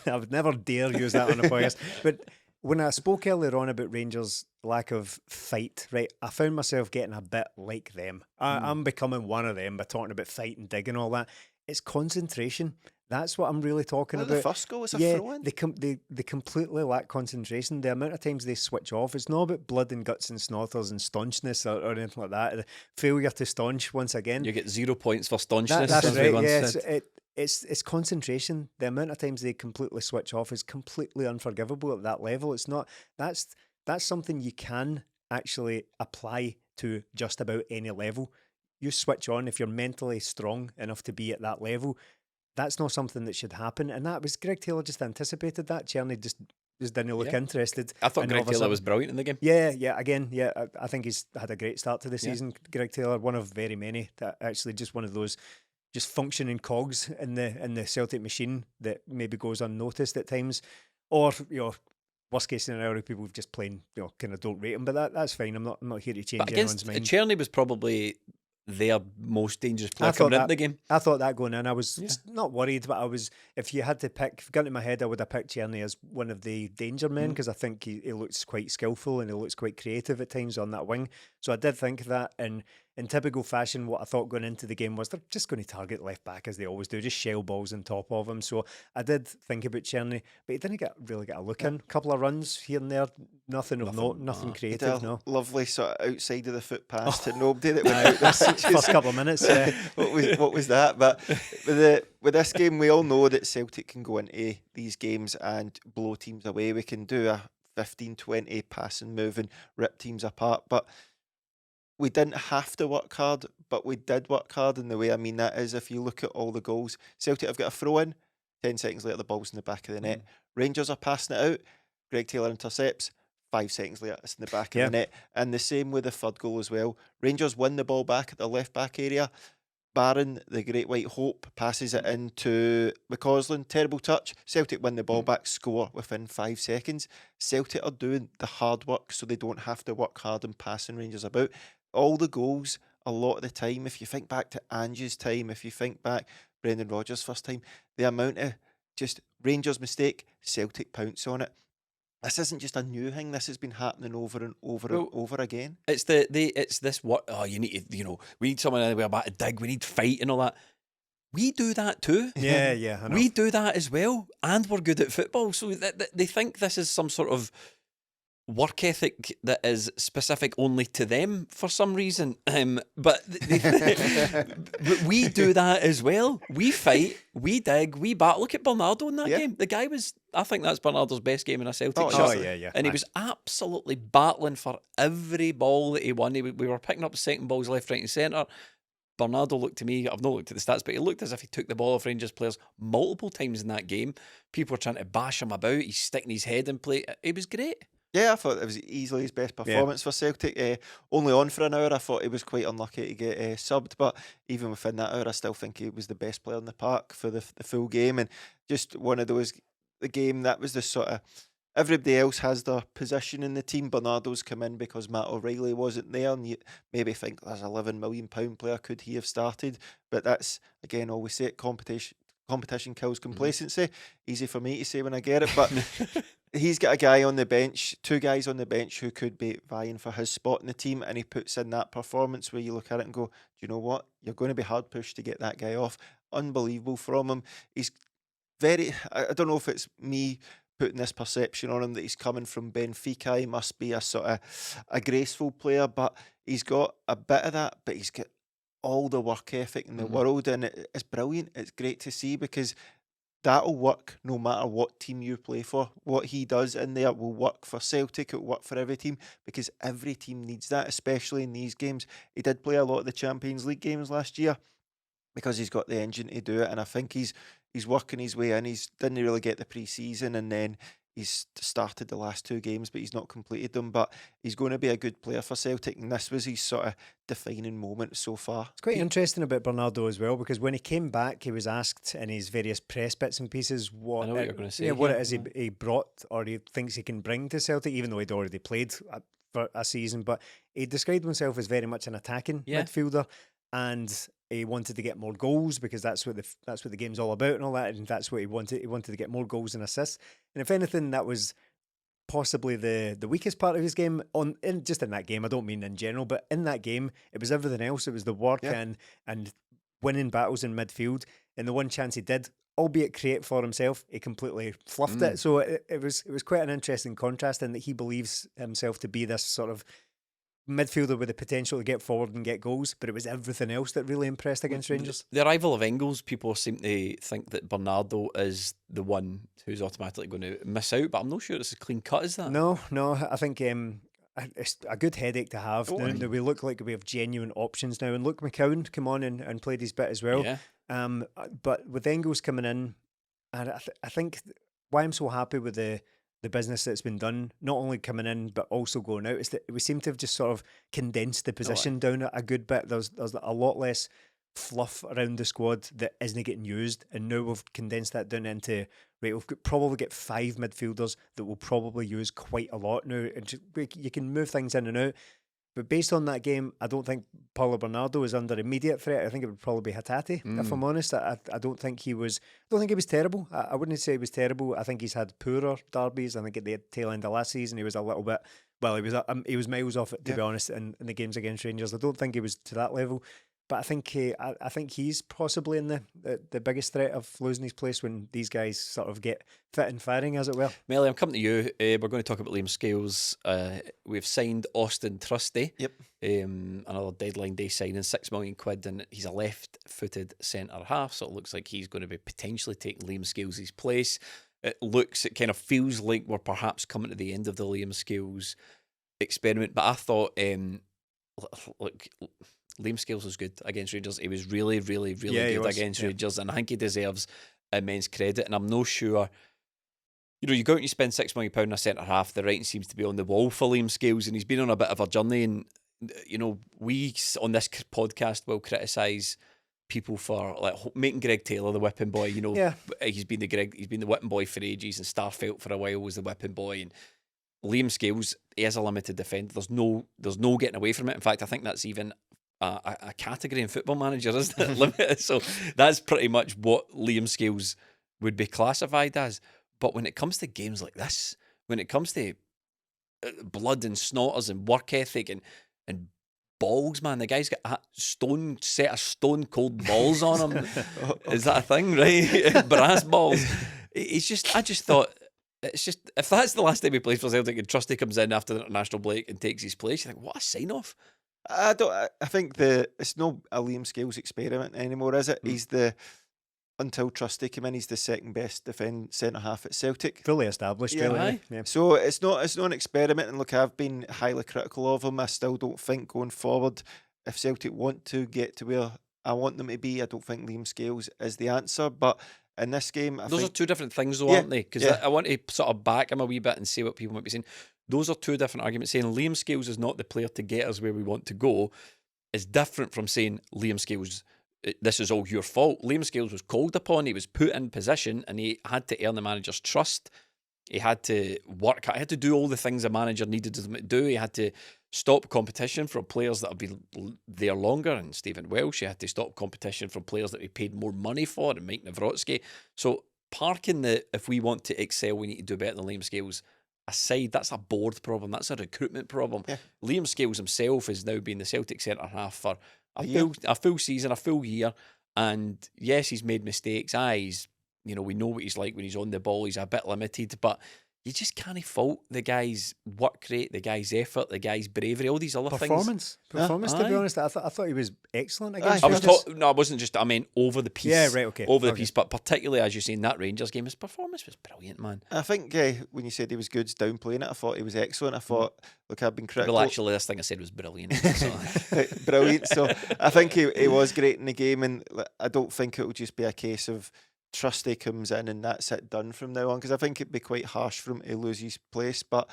I would never dare use that on a podcast. But when I spoke earlier on about Rangers' lack of fight, right, I found myself getting a bit like them. I'm becoming one of them by talking about fight and dig and all that. It's concentration. That's what I'm really talking about. The first goal was a throw-in. They completely lack concentration. The amount of times they switch off, it's not about blood and guts and snotters and staunchness or anything like that. The failure to staunch once again. You get 0 points for staunchness. That's as right. we once Yeah, said. it's concentration. The amount of times they completely switch off is completely unforgivable at that level. It's not. That's something you can actually apply to just about any level. You switch on if you're mentally strong enough to be at that level. That's not something that should happen. And that was Greg Taylor just anticipated that. Tierney just didn't look interested. I thought Greg Taylor was brilliant in the game. I think he's had a great start to the season. Greg Taylor, one of very many, that actually just one of those just functioning cogs in the Celtic machine that maybe goes unnoticed at times. Or, worst case scenario, people just plain, kind of don't rate him. But that's fine. I'm not here to change anyone's mind. Tierney was probably their most dangerous player coming into the game. I thought that going in, I was not worried, but I was. If you had to pick, if you got into my head, I would have picked Tierney as one of the danger men because I think he looks quite skillful and he looks quite creative at times on that wing. So I did think that, and in typical fashion, what I thought going into the game was they're just going to target left back as they always do, just shell balls on top of him. So I did think about Tierney, but he didn't really get a look in. A couple of runs here and there, nothing of note, nothing creative. No, lovely sort of outside of the foot pass to nobody that went out this first couple of minutes. What was that? But with this game, we all know that Celtic can go into these games and blow teams away. We can do a 15-20 passing move and rip teams apart, but we didn't have to work hard, but we did work hard. And the way I mean that is, if you look at all the goals, Celtic have got a throw in, 10 seconds later the ball's in the back of the net. Rangers are passing it out, Greg Taylor intercepts, 5 seconds later it's in the back of the net. And the same with the third goal as well. Rangers win the ball back at the left back area, Barron, the Great White Hope, passes it into McCausland. Terrible touch. Celtic win the ball back, score within 5 seconds. Celtic are doing the hard work so they don't have to work hard and passing Rangers about. All the goals, a lot of the time, if you think back to Ange's time, if you think back Brendan Rodgers' first time, the amount of just Rangers mistake, Celtic pounce on it. This isn't just a new thing. This has been happening over and over and over again. It's it's this what you need to, we need someone anywhere about to dig, we need fight and all that. We do that too. Yeah, I know. We do that as well, and we're good at football. So they think this is some sort of work ethic that is specific only to them for some reason. But but we do that as well. We fight, we dig, we battle. Look at Bernardo in that game. The guy was, I think that's Bernardo's best game in a Celtic shirt. Oh, yeah. And he was absolutely battling for every ball that he won. We were picking up second balls left, right and centre. Bernardo looked to me, I've not looked at the stats, but he looked as if he took the ball off Rangers players multiple times in that game. People were trying to bash him about. He's sticking his head in play. It was great. Yeah, I thought it was easily his best performance for Celtic. Only on for an hour. I thought he was quite unlucky to get subbed, but even within that hour, I still think he was the best player in the park for the full game. And just one of those, the game that was the sort of, everybody else has their position in the team. Bernardo's come in because Matt O'Reilly wasn't there, and you maybe think there's £11 million player, could he have started? But that's, again, always say it, competition kills complacency. Easy for me to say when I get it, but he's got a guy on the bench, 2 guys on the bench who could be vying for his spot in the team, and he puts in that performance where you look at it and go, do you know what? You're going to be hard pushed to get that guy off. Unbelievable from him. He's very, I don't know if it's me putting this perception on him that he's coming from Benfica. He must be a sort of a graceful player, but he's got a bit of that, but he's got all the work ethic in the world, and it's brilliant. It's great to see, because that'll work no matter what team you play for. What he does in there will work for Celtic, it will work for every team, because every team needs that, especially in these games. He did play a lot of the Champions League games last year because he's got the engine to do it, and I think he's working his way in. He's didn't really get the pre-season, and then he's started the last 2 games, but he's not completed them. But he's going to be a good player for Celtic, and this was his sort of defining moment so far. It's quite interesting about Bernardo as well, because when he came back, he was asked in his various press bits and pieces what you're going to say. What it is he brought, or he thinks he can bring to Celtic, even though he'd already played for a season. But he described himself as very much an attacking midfielder, and he wanted to get more goals, because that's what the game's all about and all that, and that's what he wanted. He wanted to get more goals and assists. And if anything, that was possibly the weakest part of his game. Just in that game, I don't mean in general, but in that game, it was everything else. It was the work and winning battles in midfield. And the one chance he did, albeit create for himself, he completely fluffed it. So it was quite an interesting contrast, in that he believes himself to be this sort of midfielder with the potential to get forward and get goals, but it was everything else that really impressed against Rangers. The arrival of Engels, people seem to think that Bernardo is the one who's automatically going to miss out, but I'm not sure it's as clean cut as that. No, I think it's a good headache to have. Now we look like we have genuine options now, and look, McCowan come on and played his bit as well. Yeah. But with Engels coming in, and I think why I'm so happy with the business that's been done, not only coming in but also going out, is that we seem to have just sort of condensed the position down a good bit. There's a lot less fluff around the squad that isn't getting used, and now we've condensed that down into, right, we've probably got 5 midfielders that we'll probably use quite a lot now, and you can move things in and out. But based on that game, I don't think Paulo Bernardo is under immediate threat. I think it would probably be Hatate, if I'm honest. I don't think he was. I don't think he was terrible. I wouldn't say he was terrible. I think he's had poorer derbies. I think at the tail end of last season, he was a little bit. Well, he was miles off it, to be honest. In the games against Rangers, I don't think he was to that level. But I think he's possibly in the biggest threat of losing his place when these guys sort of get fit and firing, as it were. Melly, I'm coming to you. We're going to talk about Liam Scales. We've signed Austin Trusty. Yep. Another deadline day signing, £6 million, and he's a left-footed centre half, so it looks like he's going to be potentially taking Liam Scales' place. It kind of feels like we're perhaps coming to the end of the Liam Scales experiment. But I thought, look, Liam Scales was good against Rangers. He was really, really, really good against Rangers, and I think he deserves immense credit. And I'm not sure, you go out and you spend £6 million on a centre half. The writing seems to be on the wall for Liam Scales, and he's been on a bit of a journey. And we on this podcast will criticise people for like making Greg Taylor the whipping boy. You know, Yeah. he's been the whipping boy for ages, and Starfelt for a while was the whipping boy. And Liam Scales, he is a limited defender. There's no getting away from it. In fact, I think that's even a category in Football Manager, isn't it? Limited. So that's pretty much what Liam Scales would be classified as. But when it comes to games like this, when it comes to blood and snotters and work ethic and balls, man, the guy's got a set of stone cold balls on him. Is that a thing, right? Brass balls. I just thought, it's just, if that's the last time he plays for Celtic and Trusty comes in after the international break and takes his place, you think, what a sign off. I think it's not a Liam Scales experiment anymore, is it? He's until Trusty came in, he's the second best centre half at Celtic. Fully established, Yeah. really. Yeah. So it's not an experiment. And look, I've been highly critical of him. I still don't think going forward, if Celtic want to get to where I want them to be, I don't think Liam Scales is the answer. But in this game, those are two different things, though, aren't they? Because I want to sort of back him a wee bit and see what people might be saying. Those are two different arguments. Saying Liam Scales is not the player to get us where we want to go is different from saying Liam Scales, this is all your fault. Liam Scales was called upon, he was put in position, and he had to earn the manager's trust. He had to work, he had to do all the things a manager needed him to do. He had to stop competition from players that have been there longer, and Stephen Welsh. He had to stop competition from players that we paid more money for, and Mike Nawrocki. So parking if we want to excel, we need to do better than Liam Scales aside, that's a board problem, that's a recruitment problem. Yeah. Liam Scales himself has now been the Celtic centre half for a full season, a full year, and yes, he's made mistakes. We know what he's like when he's on the ball. He's a bit limited, but you just can't fault the guy's work rate, the guy's effort, the guy's bravery, all these other things. Performance. To be honest, I thought he was excellent against. I wasn't just. I mean, over the piece. Yeah, right. Okay. Over the piece, but particularly as you say in that Rangers game, his performance was brilliant, man. I think when you said he was good, downplaying it, I thought he was excellent. I thought, look, I've been critical. Well, actually, this thing I said was brilliant. So. Brilliant. So I think he was great in the game, and I don't think it will just be a case of Trusty comes in and that's it, done from now on, because I think it'd be quite harsh for him to lose his place. But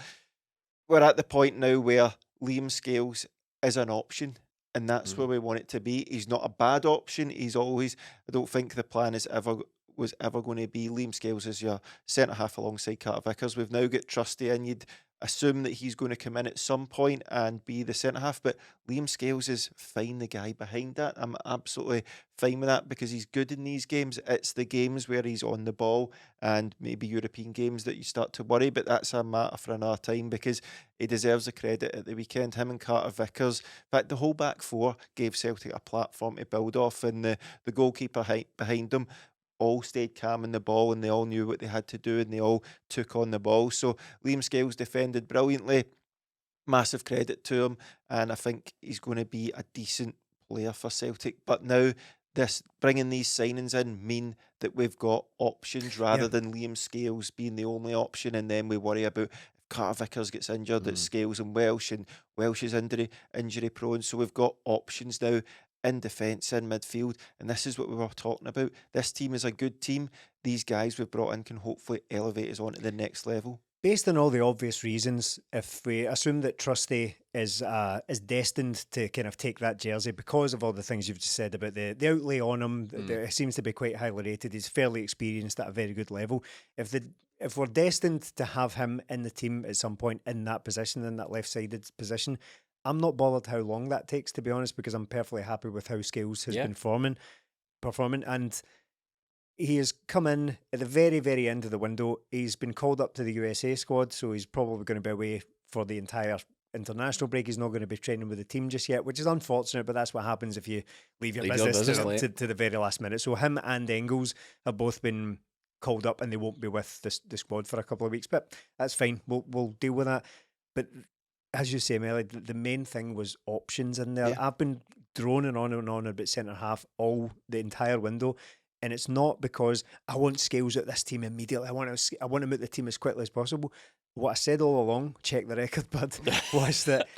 we're at the point now where Liam Scales is an option, and that's where we want it to be. He's not a bad option. I don't think the plan was ever going to be Liam Scales as your centre half alongside Carter Vickers. We've now got Trusty in. You'd assume that he's going to come in at some point and be the centre half, but Liam Scales is fine, the guy behind that. I'm absolutely fine with that because he's good in these games. It's the games where he's on the ball and maybe European games that you start to worry, but that's a matter for another time because he deserves the credit at the weekend. Him and Carter Vickers, in fact, the whole back four gave Celtic a platform to build off, and the goalkeeper behind them all stayed calm in the ball, and they all knew what they had to do, and they all took on the ball. So Liam Scales defended brilliantly. Massive credit to him, and I think he's going to be a decent player for Celtic. But now bringing these signings in mean that we've got options rather than Liam Scales being the only option, and then we worry about if Carter Vickers gets injured, it's Scales and Welsh is injury prone. So we've got options now in defence, in midfield, and this is what we were talking about. This team is a good team. These guys we've brought in can hopefully elevate us on to the next level. Based on all the obvious reasons, if we assume that Trusty is destined to kind of take that jersey because of all the things you've just said about the outlay on him, it seems to be quite highly rated. He's fairly experienced at a very good level. If we're destined to have him in the team at some point in that position, in that left-sided position, I'm not bothered how long that takes, to be honest, because I'm perfectly happy with how Scales has been performing, and he has come in at the very, very end of the window. He's been called up to the USA squad, so he's probably going to be away for the entire international break. He's not going to be training with the team just yet, which is unfortunate, but that's what happens if you leave your business to the very last minute. So him and Engels have both been called up, and they won't be with the squad for a couple of weeks, but that's fine. We'll deal with that. But as you say, Melly, the main thing was options in there. I've been droning on and on about centre half the entire window, and it's not because I want Scales out this team immediately. I want him out the team as quickly as possible. What I said all along, check the record, bud, was that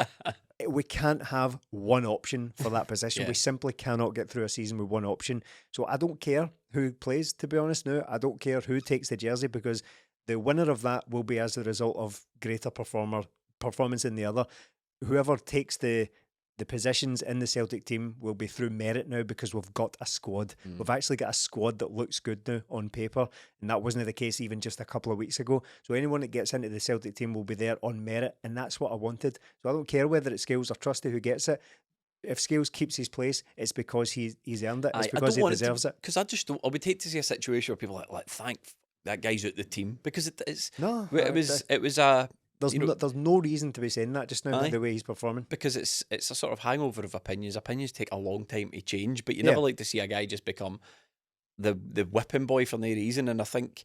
we can't have one option for that position. We simply cannot get through a season with one option. So I don't care who plays, to be honest now. I don't care who takes the jersey, because the winner of that will be as a result of greater performance in the other. Whoever takes the the positions in the Celtic team will be through merit now because we've got a squad. We've actually got a squad that looks good now on paper, and that wasn't the case even just a couple of weeks ago. So anyone that gets into the Celtic team will be there on merit, and that's what I wanted. So I don't care whether it's Scales or Trusty who gets it. If Scales keeps his place, it's because he's earned it. It's because he deserves it. Because I would hate to see a situation where people are like thank that guy's out the team, because it's no. It was a. There's no reason to be saying that just now, by the way he's performing. Because it's a sort of hangover of opinions. Opinions take a long time to change, but you never like to see a guy just become the whipping boy for no reason. And I think,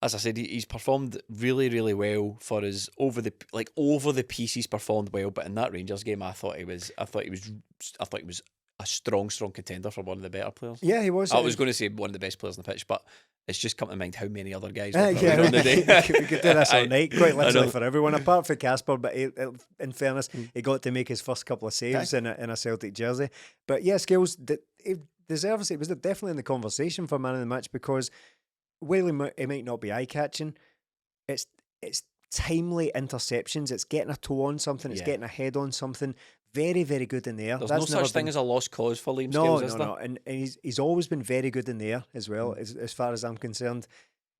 as I said, he's performed really, really well for us over the piece. He's performed well, but in that Rangers game, I thought he was a strong contender for one of the better players. Yeah, he was. I was going to say one of the best players on the pitch, but it's just come to mind how many other guys were on the day. We could do this all night, quite literally for everyone, apart from Casper. But in fairness, he got to make his first couple of saves in a Celtic jersey. But yeah, Scales, he deserves it. He was definitely in the conversation for man of the match, because while he might not be eye-catching, it's timely interceptions. It's getting a toe on something. It's getting a head on something. Very, very good in the air. There's no such thing as a lost cause for Liam Scales, is there? No. And he's always been very good in the air as well, as far as I'm concerned.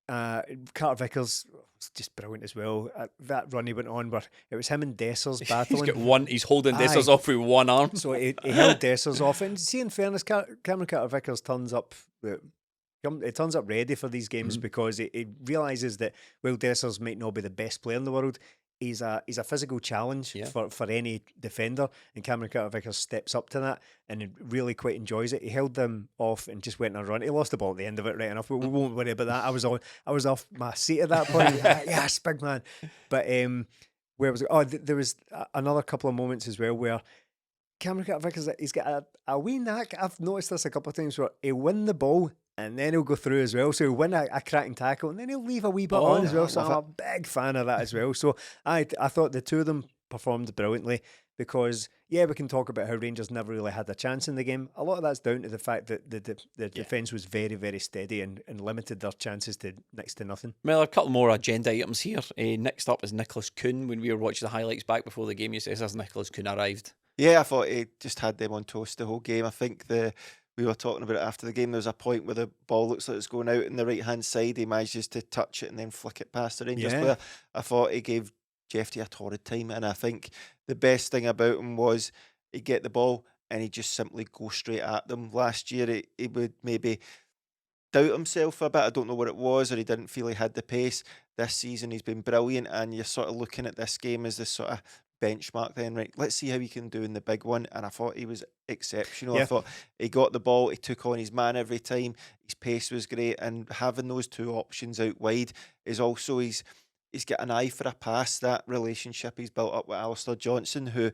Carter Vickers was just brilliant as well. That run he went on, but it was him and Dessers battling. He's holding Dessers off with one arm. So he held Dessers off. And see, in fairness, Cameron Carter Vickers turns up ready for these games, because he realises that while Dessers might not be the best player in the world, he's a physical challenge for any defender, and Cameron Carter Vickers steps up to that and really quite enjoys it. He held them off and just went on a run. He lost the ball at the end of it, right enough, but we won't worry about that. I was off my seat at that point. Yes, big man. But where was it? Oh, there was another couple of moments as well where Cameron Carter Vickers, he's got a wee knack. I've noticed this a couple of times where he'll win the ball and then he'll go through as well. So he'll win a cracking tackle and then he'll leave a wee bit on as well. So I'm a big fan of that as well. So I thought the two of them performed brilliantly, because we can talk about how Rangers never really had a chance in the game. A lot of that's down to the fact that the defence was very, very steady and limited their chances to next to nothing. Well, a couple more agenda items here. Next up is Nicolas KUHN. When we were watching the highlights back before the game, you says as Nicolas KUHN arrived. Yeah, I thought he just had them on toast the whole game. I think we were talking about it after the game. There was a point where the ball looks like it's going out in the right-hand side. He manages to touch it and then flick it past the Rangers player. I thought he gave Jeffy a torrid time, and I think the best thing about him was he'd get the ball and he'd just simply go straight at them. Last year, he would maybe doubt himself a bit. I don't know what it was, or he didn't feel he had the pace. This season, he's been brilliant, and you're sort of looking at this game as this sort of benchmark then, right, let's see how he can do in the big one. And I thought he was exceptional. I thought he got the ball, he took on his man every time, his pace was great, and having those two options out wide is also, he's got an eye for a pass. That relationship he's built up with Alistair Johnson, who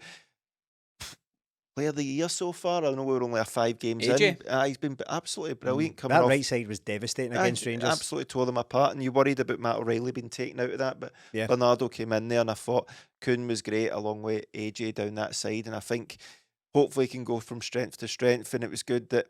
player of the year so far. I know we're only 5 games in. He's been absolutely brilliant. Coming that off, right side was devastating against Rangers. Absolutely tore them apart, and you worried about Matt O'Reilly being taken out of that, but Bernardo came in there, and I thought KUHN was great along with AJ down that side, and I think hopefully he can go from strength to strength. And it was good that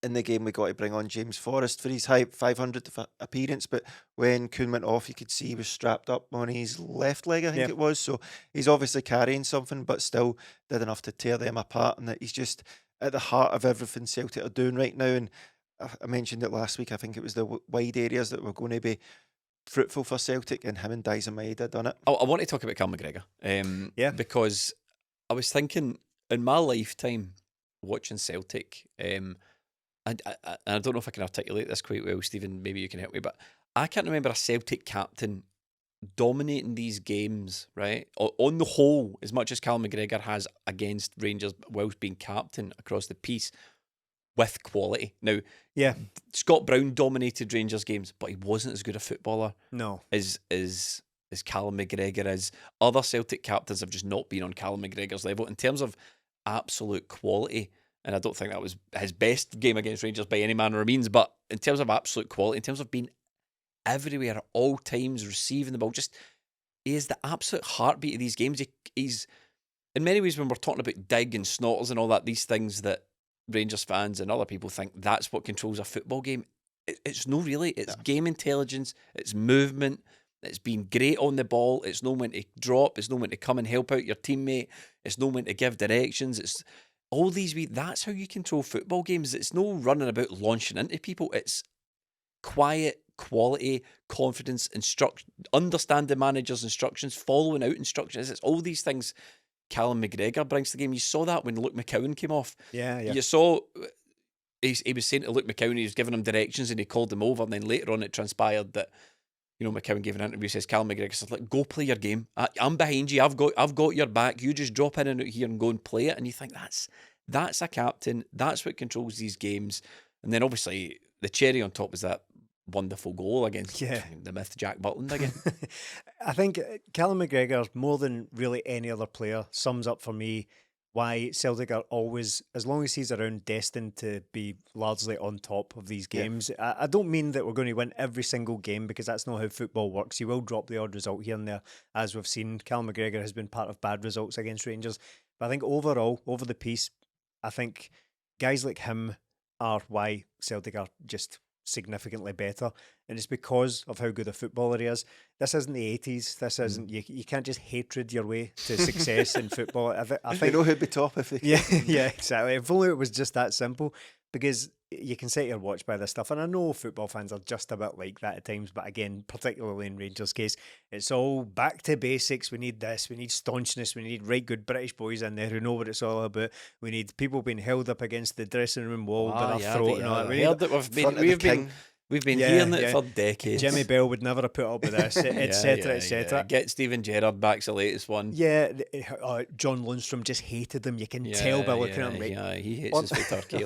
in the game we got to bring on James Forrest for his 500th appearance, but when KUHN went off, you could see he was strapped up on his left leg, I think it was. So he's obviously carrying something, but still did enough to tear them apart, and that he's just at the heart of everything Celtic are doing right now. And I mentioned it last week, I think it was the wide areas that were going to be fruitful for Celtic, and him and DAIZEN MAEDA done it. I want to talk about CALLUM McGregor, because I was thinking in my lifetime watching Celtic, and I don't know if I can articulate this quite well, Stephen, maybe you can help me, but I can't remember a Celtic captain dominating these games, right? On the whole, as much as CALLUM McGregor has against Rangers whilst being captain across the piece, with quality. Now, Scott Brown dominated Rangers games, but he wasn't as good a footballer as CALLUM McGregor is. Other Celtic captains have just not been on CALLUM McGregor's level in terms of absolute quality. And I don't think that was his best game against Rangers by any manner of means, but in terms of absolute quality, in terms of being everywhere at all times, receiving the ball, he is the absolute heartbeat of these games. He's in many ways, when we're talking about dig and snotters and all that, these things that Rangers fans and other people think that's what controls a football game. It's no really. It's game intelligence, it's movement, It's been great on the ball. It's known when to drop. It's known when to come and help out your teammate. It's known when to give directions. It's all these that's how you control football games. It's no running about launching into people. It's quiet, quality, confidence, understand the manager's instructions, following out instructions. It's all these things Callum McGregor brings to the game. You saw that when Luke McCowan came off. Yeah. You saw he was saying to Luke McCowan, he was giving him directions and he called him over, and then later on it transpired that, you know, McCowan gave an interview, says Callum McGregor says, like, go play your game. I'm behind you. I've got your back. You just drop in and out here and go and play it. And you think that's a captain. That's what controls these games. And then obviously the cherry on top is that wonderful goal against the myth Jack Butland again. I think Callum McGregor, more than really any other player, sums up for me why Celtic are always, as long as he's around, destined to be largely on top of these games. I don't mean that we're going to win every single game, because that's not how football works. You will drop the odd result here and there, as we've seen. Callum McGregor has been part of bad results against Rangers. But I think overall, over the piece, I think guys like him are why Celtic are just significantly better, and it's because of how good a footballer he is. This isn't the 80s. This isn't you can't just hatred your way to success in football. I think they know who'd be top if they can. Yeah, exactly. If only it was just that simple, because you can set your watch by this stuff, and I know football fans are just a bit like that at times, but again, particularly in Rangers' case, it's all back to basics. We need this, we need staunchness, we need right good British boys in there who know what it's all about. We need people being held up against the dressing room wall by their throat and all that. We've been hearing it for decades. Jimmy Bell would never have put up with this, etc., etc. Get Steven Gerrard back's the latest one. Yeah, John Lundstrom just hated them. You can tell by looking at him. Right? Yeah, he hates his Turkey.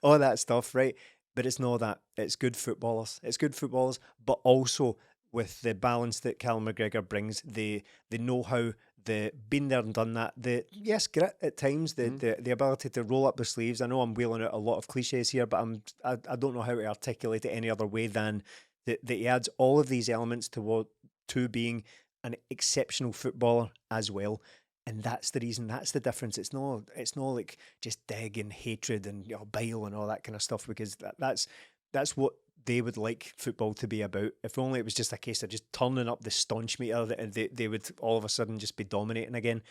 All that stuff, right? But it's not that. It's good footballers. It's good footballers, but also with the balance that Callum McGregor brings, the know-how, the been there and done that, the grit at times, the ability to roll up the sleeves. I know I'm wheeling out a lot of cliches here, but I don't know how to articulate it any other way than that he adds all of these elements to being an exceptional footballer as well. And that's the reason, that's the difference. It's not like just dig and hatred and bile and all that kind of stuff, because that's what they would like football to be about. If only it was just a case of just turning up the staunch meter, they would all of a sudden just be dominating again.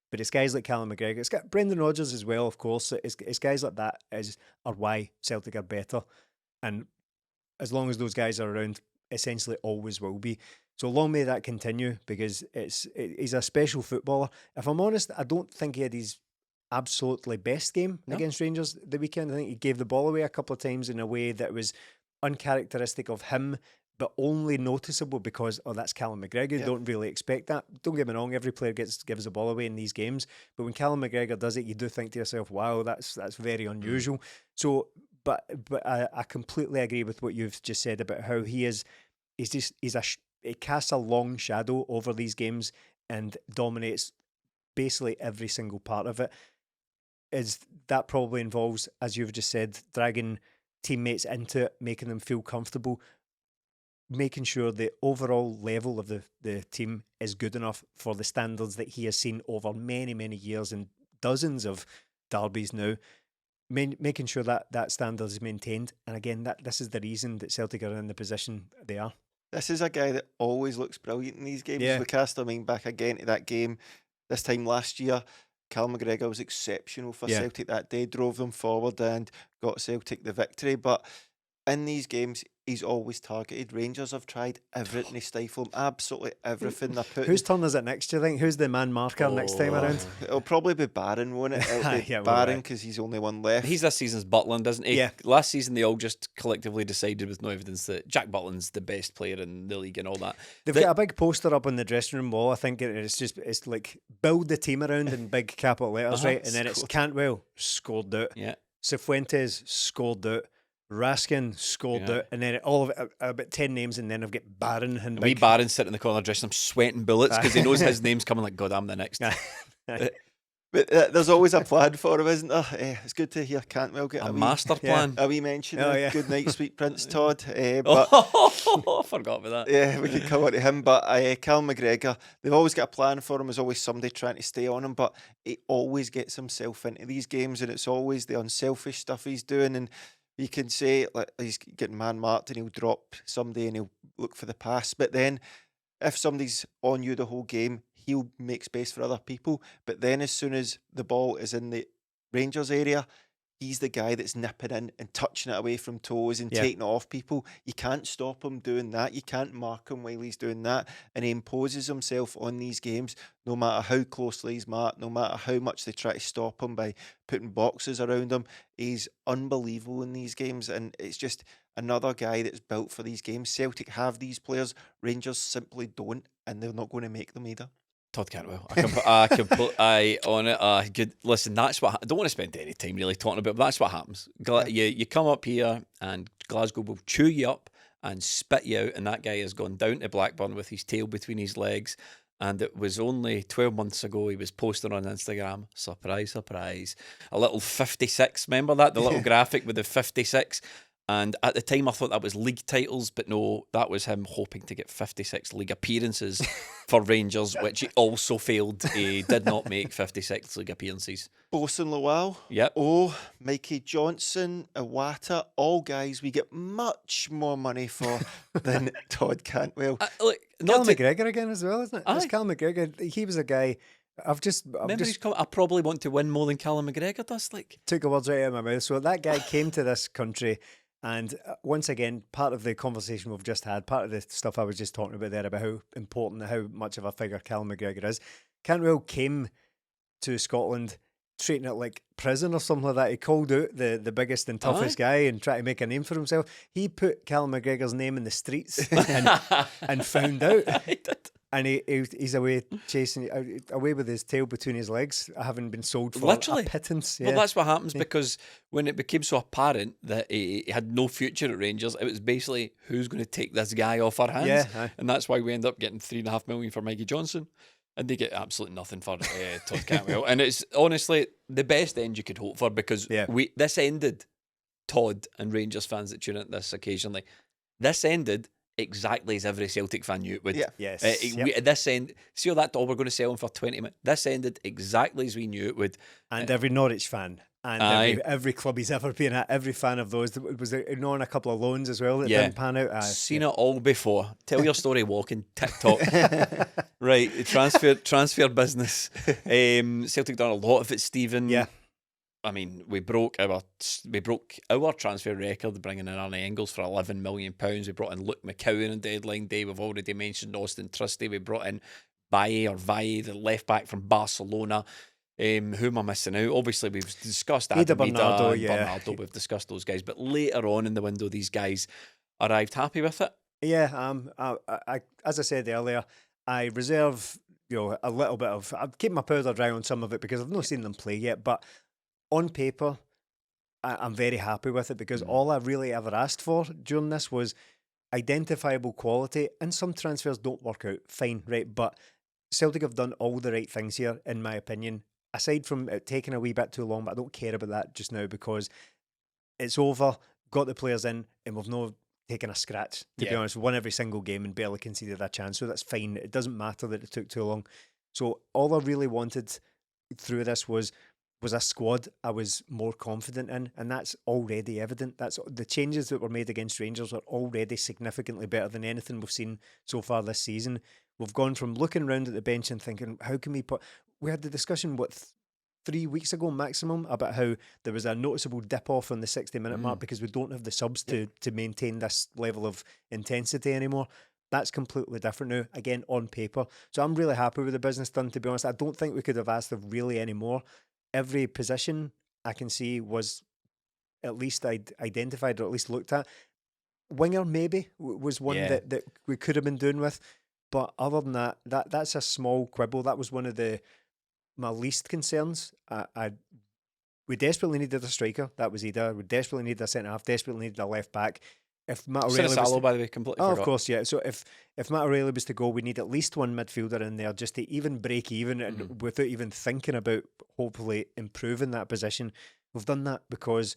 But it's guys like Callum McGregor, it's got Brendan Rodgers as well, of course. It's guys like that are why Celtic are better. And as long as those guys are around, essentially always will be. So long may that continue, because he's a special footballer. If I'm honest, I don't think he had his absolutely best game against Rangers the weekend. I think he gave the ball away a couple of times in a way that was uncharacteristic of him, but only noticeable because that's Callum McGregor. You don't really expect that. Don't get me wrong, every player gives the ball away in these games, but when Callum McGregor does it, you do think to yourself, wow, that's very unusual. So but I completely agree with what you've just said about how he casts a long shadow over these games and dominates basically every single part of it. That probably involves, as you've just said, dragging teammates into it, making them feel comfortable, making sure the overall level of the team is good enough for the standards that he has seen over many, many years and dozens of derbies now, making sure that standard is maintained. And again, this is the reason that Celtic are in the position they are. This is a guy that always looks brilliant in these games. We cast our mind back again to that game this time last year. Callum McGregor was exceptional for Celtic that day, drove them forward and got Celtic the victory. But in these games, he's always targeted. Rangers have tried everything to stifle him, absolutely everything. Whose turn is it next, do you think? Who's the man marker next time around? It'll probably be Barron, won't it? It'll be Barron, because he's only one left. He's this season's Butland, isn't he? Yeah. Last season, they all just collectively decided with no evidence that Jack Butland's the best player in the league and all that. They've got a big poster up on the dressing room wall. I think it's like build the team around in big capital letters, right? And then it's Cantwell scored out. Yeah. Cifuentes scored out. Raskin scored out, and then all of it, about 10 names, and then I've got Barron and wee Barron sitting in the corner dressing him sweating bullets because he knows his name's coming. Like, God, I'm the next. But there's always a plan for him, isn't there? It's good to hear Cantwell get a master plan. A wee mention. Good night, sweet Prince Todd. But I forgot about that. Yeah, we could come on to him. But Callum McGregor, they've always got a plan for him. There's always somebody trying to stay on him, but he always gets himself into these games, and it's always the unselfish stuff he's doing. And you can say, like, he's getting man-marked and he'll drop somebody and he'll look for the pass. But then if somebody's on you the whole game, he'll make space for other people. But then as soon as the ball is in the Rangers area, he's the guy that's nipping in and touching it away from toes and taking it off people. You can't stop him doing that. You can't mark him while he's doing that. And he imposes himself on these games, no matter how closely he's marked, no matter how much they try to stop him by putting boxes around him. He's unbelievable in these games. And it's just another guy that's built for these games. Celtic have these players. Rangers simply don't, and they're not going to make them either. Todd Cantwell. I on it. Good. Listen, that's what I don't want to spend any time really talking about, but that's what happens. You come up here and Glasgow will chew you up and spit you out, and that guy has gone down to Blackburn with his tail between his legs. And it was only 12 months ago he was posting on Instagram, surprise, surprise, a little 56. Remember that? The little graphic with the 56. And at the time I thought that was league titles, but no, that was him hoping to get 56 league appearances for Rangers, which he also failed. He did not make 56 league appearances. Bosun Lawal, Mikey Johnson, Iwata, all guys we get much more money for than Todd Cantwell. Callum McGregor again as well, isn't it? It's Callum McGregor. He was a guy... I probably want to win more than Callum McGregor does. Took the words right out of my mouth. So that guy came to this country, and once again, part of the conversation we've just had, part of the stuff I was just talking about there about how important, how much of a figure Callum McGregor is. Cantwell came to Scotland treating it like prison or something like that. He called out the biggest and toughest guy and tried to make a name for himself. He put Callum McGregor's name in the streets and found out. And he's away chasing, away with his tail between his legs, having been sold for a pittance. Well, that's what happens because when it became so apparent that he had no future at Rangers, it was basically who's going to take this guy off our hands, and that's why we end up getting $3.5 million for Mikey Johnson, and they get absolutely nothing for Todd Cantwell. And it's honestly the best end you could hope for because this ended. Todd and Rangers fans that tune in this occasionally, this ended exactly as every Celtic fan knew it would. This end, see all that, we're going to sell him for 20 minutes. This ended exactly as we knew it would. And every Norwich fan and every club he's ever been at, every fan of those, was there on a couple of loans as well that didn't pan out. Seen it all before. Tell your story walking TikTok. Right, transfer business. Celtic done a lot of it, Stephen. Yeah. I mean, we broke our transfer record, bringing in Arnie Engels for £11 million. We brought in Luke McCowan on deadline day. We've already mentioned Austin Trusty. We brought in Valle, the left back from Barcelona. Who am I missing out? Obviously, we've discussed Bernardo. We've discussed those guys, but later on in the window, these guys arrived. Happy with it? Yeah. I as I said earlier, I reserve a little bit of. I'm keeping my powder dry on some of it because I've not seen them play yet, but. On paper, I'm very happy with it because all I really ever asked for during this was identifiable quality, and some transfers don't work out, fine, right? But Celtic have done all the right things here, in my opinion, aside from it taking a wee bit too long, but I don't care about that just now because it's over, got the players in, and we've not taken a scratch, to be honest. We won every single game and barely conceded a chance, so that's fine. It doesn't matter that it took too long. So all I really wanted through this was a squad I was more confident in, and that's already evident. That's the changes that were made against Rangers are already significantly better than anything we've seen so far this season. We've gone from looking around at the bench and thinking, how can we put... We had the discussion, 3 weeks ago maximum, about how there was a noticeable dip off on the 60-minute mark because we don't have the subs to maintain this level of intensity anymore. That's completely different now, again, on paper. So I'm really happy with the business done, to be honest. I don't think we could have asked of really any more. Every position I can see was at least identified or at least looked at. Winger maybe was one that we could have been doing with, but other than that's a small quibble. That was one of my least concerns. We desperately needed a striker. That was Ida. We desperately needed a centre half. Desperately needed a left back. If Matt O'Reilly was by the way, completely forgot. Of course, yeah. So if Matt O'Reilly was to go, we need at least one midfielder in there just to even break even and without even thinking about hopefully improving that position. We've done that because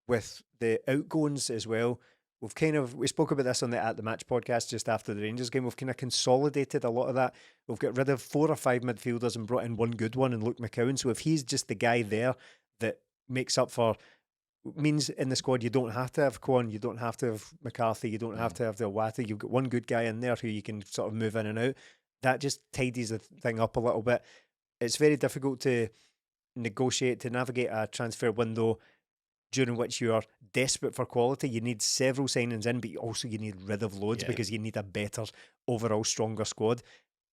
with the outgoings as well, we spoke about this on the At the Match podcast just after the Rangers game. We've kind of consolidated a lot of that. We've got rid of 4 or 5 midfielders and brought in one good one in Luke McCowan. So if he's just the guy there that makes up for means in the squad you don't have to have KUHN, you don't have to have McCarthy, you don't have to have the Iwata. You've got one good guy in there who you can sort of move in and out. That just tidies the thing up a little bit. It's very difficult to negotiate, to navigate a transfer window during which you are desperate for quality. You need several signings in, but also you need rid of loads because you need a better, overall stronger squad.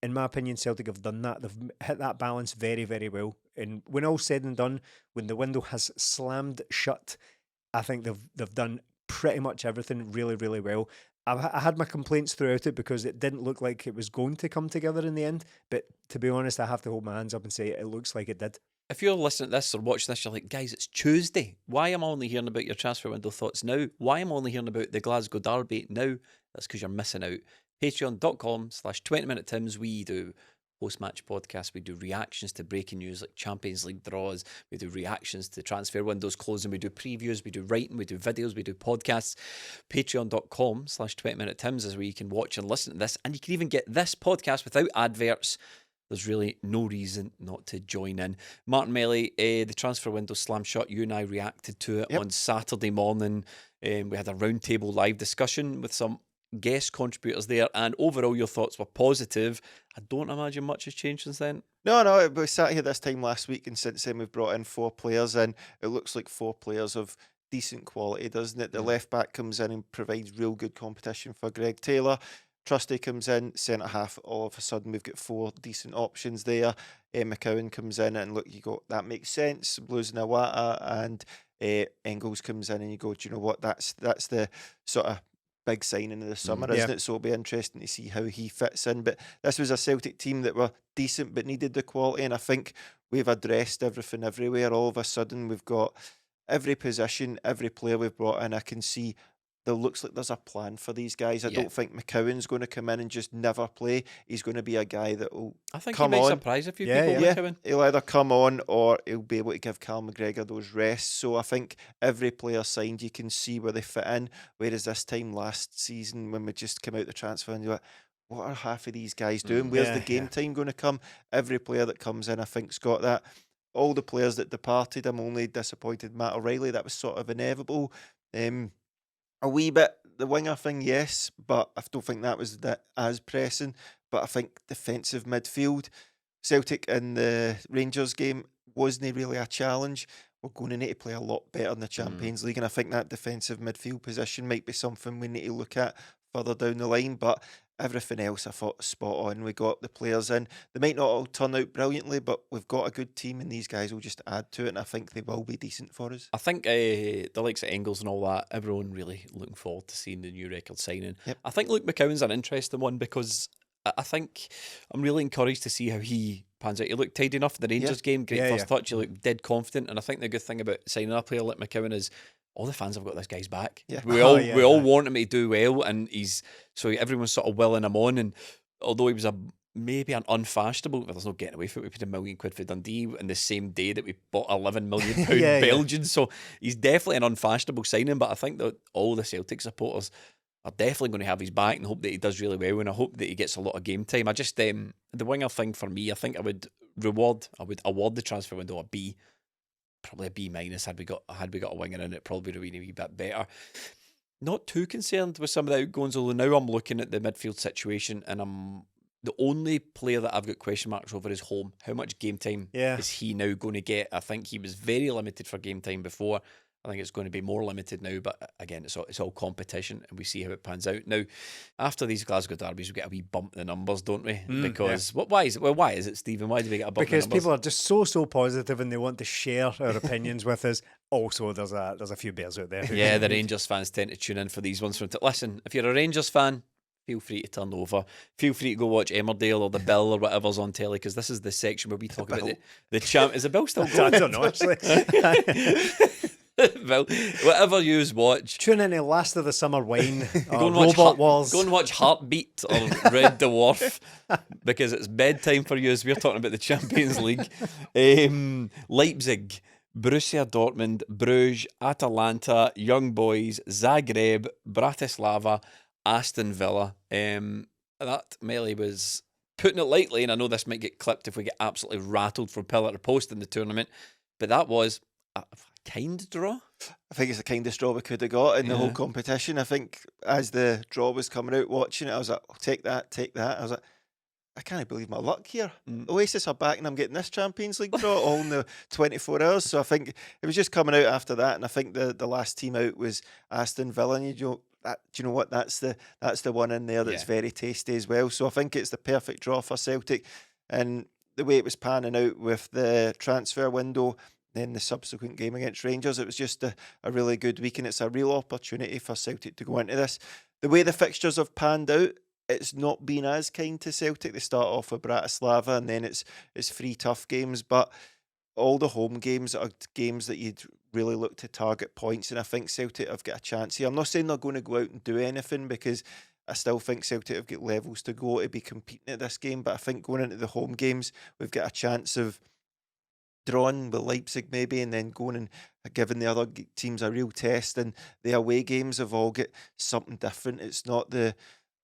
In my opinion, Celtic have done that. They've hit that balance very, very well. And when all's said and done, when the window has slammed shut, I think they've done pretty much everything really, really well. I had my complaints throughout it because it didn't look like it was going to come together in the end. But to be honest, I have to hold my hands up and say it looks like it did. If you're listening to this or watching this, you're like, guys, it's Tuesday. Why am I only hearing about your transfer window thoughts now? Why am I only hearing about the Glasgow derby now? That's because you're missing out. Patreon.com/20minutetims. We do post-match podcasts. We do reactions to breaking news like Champions League draws. We do reactions to transfer windows closing. We do previews. We do writing. We do videos. We do podcasts. Patreon.com/20minutetims is where you can watch and listen to this. And you can even get this podcast without adverts. There's really no reason not to join in. Martin Melly, the transfer window slam shut. You and I reacted to it on Saturday morning. We had a roundtable live discussion with some guest contributors there, and overall your thoughts were positive. I don't imagine much has changed since then. No, we sat here this time last week, and since then we've brought in 4 players, and it looks like 4 players of decent quality, doesn't it? The left back comes in and provides real good competition for Greg Taylor. Trusty comes in, centre half. All of a sudden, we've got 4 decent options there. McCowan comes in, and look, that makes sense. Losing Iwata and Engels comes in, and you go, do you know what? That's the sort of big signing of the summer, isn't it? So it'll be interesting to see how he fits in. But this was a Celtic team that were decent but needed the quality, and I think we've addressed everything everywhere. All of a sudden, we've got every position, every player we've brought in. I can see there looks like there's a plan for these guys. I don't think McCowan's going to come in and just never play. He's going to be a guy that will I think come he might on. surprise a few people. McCowan. He'll either come on or he'll be able to give CALLUM McGregor those rests. So I think every player signed, you can see where they fit in. Whereas this time last season, when we just came out the transfer and you're like, what are half of these guys doing? Where's the game time going to come? Every player that comes in, I think's got that. All the players that departed, I'm only disappointed Matt O'Reilly. That was sort of inevitable. A wee bit, the winger thing, yes, but I don't think that was as pressing. But I think defensive midfield, Celtic in the Rangers game wasn't really a challenge. We're going to need to play a lot better in the Champions League, and I think that defensive midfield position might be something we need to look at further down the line. But everything else I thought spot on. We got the players in. They might not all turn out brilliantly, but we've got a good team, and these guys will just add to it, and I think they will be decent for us. I think the likes of Engels and all that, everyone really looking forward to seeing the new record signing. I think Luke McCowan's an interesting one because I think I'm really encouraged to see how he pans out. He looked tidy enough in the Rangers game, great first touch, he looked dead confident, and I think the good thing about signing a player like McCowan is all the fans have got this guy's back. We all want him to do well, and everyone's sort of willing him on. And although he was maybe an unfashionable, but there's no getting away from it. We paid £1 million for Dundee in the same day that we bought £11 million Belgian. So he's definitely an unfashionable signing. But I think that all the Celtic supporters are definitely going to have his back and hope that he does really well. And I hope that he gets a lot of game time. I just the winger thing for me, I think I would award the transfer window a B. Probably a B minus had we got a winger in it. Probably would have been a wee bit better. Not too concerned with some of the outgoings, although now I'm looking at the midfield situation, and the only player that I've got question marks over is Holm. How much game time is he now going to get? I think he was very limited for game time before. I think it's going to be more limited now, but again, it's all competition, and we see how it pans out. Now, after these Glasgow derbies, we get a wee bump in the numbers, don't we? Because why is it, Stephen? Why do we get a bump in the numbers? Because people are just so positive, and they want to share our opinions with us. Also, there's a few bears out there. Yeah, the Rangers fans tend to tune in for these ones. Listen, if you're a Rangers fan, feel free to turn over. Feel free to go watch Emmerdale or the Bill or whatever's on telly, because this is the section where we talk about the champ. Is the Bill still going? I don't know, actually. Well, whatever you watch, tune in to Last of the Summer Wine, go and watch Heartbeat or Red Dwarf, because it's bedtime for you as we're talking about the Champions League. Leipzig, Borussia Dortmund, Bruges, Atalanta, Young Boys, Zagreb, Bratislava, Aston Villa. That Melly was putting it lightly, and I know this might get clipped if we get absolutely rattled from pillar to post in the tournament, but that was kind draw. I think it's the kind of draw we could have got in the whole competition. I think as the draw was coming out, watching it, I was like, oh, take that. I was like, I can't believe my luck here. Oasis are back and I'm getting this Champions League draw all in the 24 hours. So I think it was just coming out after that. And I think the last team out was Aston Villa. And do you know what? That's the one in there that's very tasty as well. So I think it's the perfect draw for Celtic. And the way it was panning out with the transfer window, then the subsequent game against Rangers, it was just a really good week. And it's a real opportunity for Celtic to go into this. The way the fixtures have panned out, it's not been as kind to Celtic. They start off with Bratislava and then it's 3 tough games, but all the home games are games that you'd really look to target points, and I think Celtic have got a chance here. I'm not saying they're going to go out and do anything, because I still think Celtic have got levels to go to be competing at this game, but I think going into the home games, we've got a chance of drawing with Leipzig maybe, and then going and giving the other teams a real test. And the away games have all got something different. It's not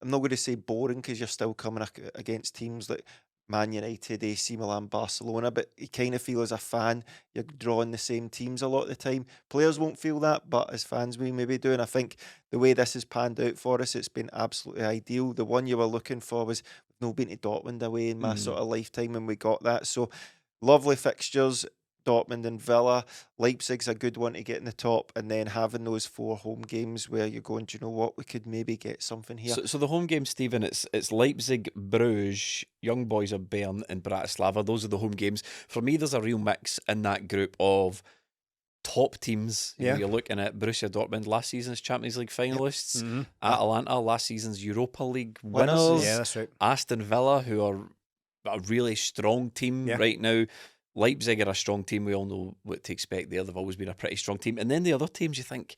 I'm not going to say boring, because you're still coming against teams like Man United, AC Milan, Barcelona, but you kind of feel as a fan you're drawing the same teams a lot of the time. Players won't feel that, but as fans we maybe do. And I think the way this has panned out for us, it's been absolutely ideal. The one you were looking for was, we've not been to Dortmund away in my sort of lifetime, and we got that. So lovely fixtures. Dortmund and Villa. Leipzig's a good one to get in the top, and then having those 4 home games where you're going, do you know what, we could maybe get something here. So the home games, Stephen, it's Leipzig, Bruges, Young Boys of Bern and Bratislava. Those are the home games. For me, there's a real mix in that group of top teams. You know, you're looking at Borussia Dortmund, last season's Champions League finalists, Atalanta, last season's Europa League winners. Yeah, that's right. Aston Villa, who are a really strong team right now. Leipzig are a strong team. We all know what to expect there. They've always been a pretty strong team. And then the other teams, you think,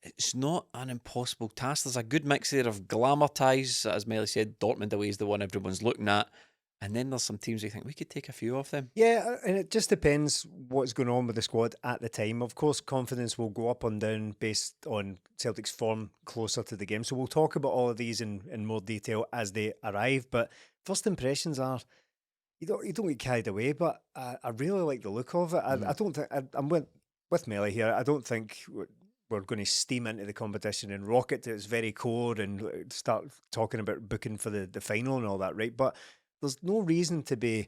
it's not an impossible task. There's a good mix there of glamour ties. As Melly said, Dortmund away is the one everyone's looking at. And then there's some teams you think we could take a few of them. Yeah, and it just depends what's going on with the squad at the time. Of course, confidence will go up and down based on Celtic's form closer to the game. So we'll talk about all of these in more detail as they arrive. But first impressions are, you don't get carried away, but I really like the look of it. I don't think I'm with Melly here. I don't think we're going to steam into the competition and rock it to its very core and start talking about booking for the final and all that, right? But there's no reason to be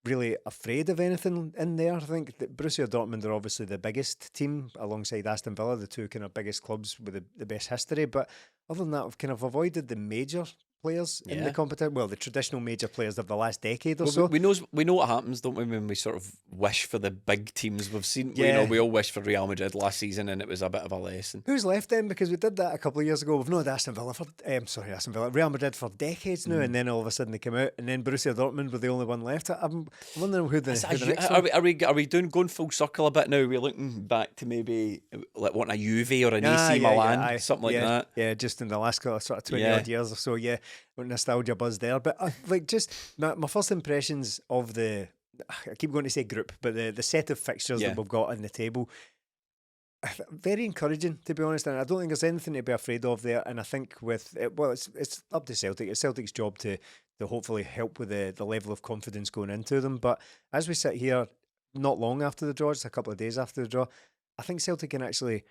really afraid of anything in there. I think that Borussia Dortmund are obviously the biggest team alongside Aston Villa, the 2 kind of biggest clubs with the best history. But other than that, we've kind of avoided the major players in the competition. Well, the traditional major players of the last decade or so. We know what happens, don't we, when we sort of wish for the big teams. We've seen, we all wished for Real Madrid last season, and it was a bit of a lesson. Who's left then? Because we did that a couple of years ago. We've known Aston Villa Real Madrid for decades now, and then all of a sudden they came out, and then Borussia Dortmund were the only one left. I'm wondering who the next one. Are we going full circle a bit now? We're looking back to maybe like wanting a Juve or an AC Milan, something like that. Yeah, just in the last sort of 20 odd years or so. Yeah. Nostalgia buzz there, but like just my first impressions of I keep going to say group, but the set of fixtures that we've got on the table, very encouraging, to be honest. And I don't think there's anything to be afraid of there. And I think with it, well, it's up to Celtic. It's Celtic's job to hopefully help with the level of confidence going into them. But as we sit here, not long after the draw, just a couple of days after the draw, I think Celtic can actually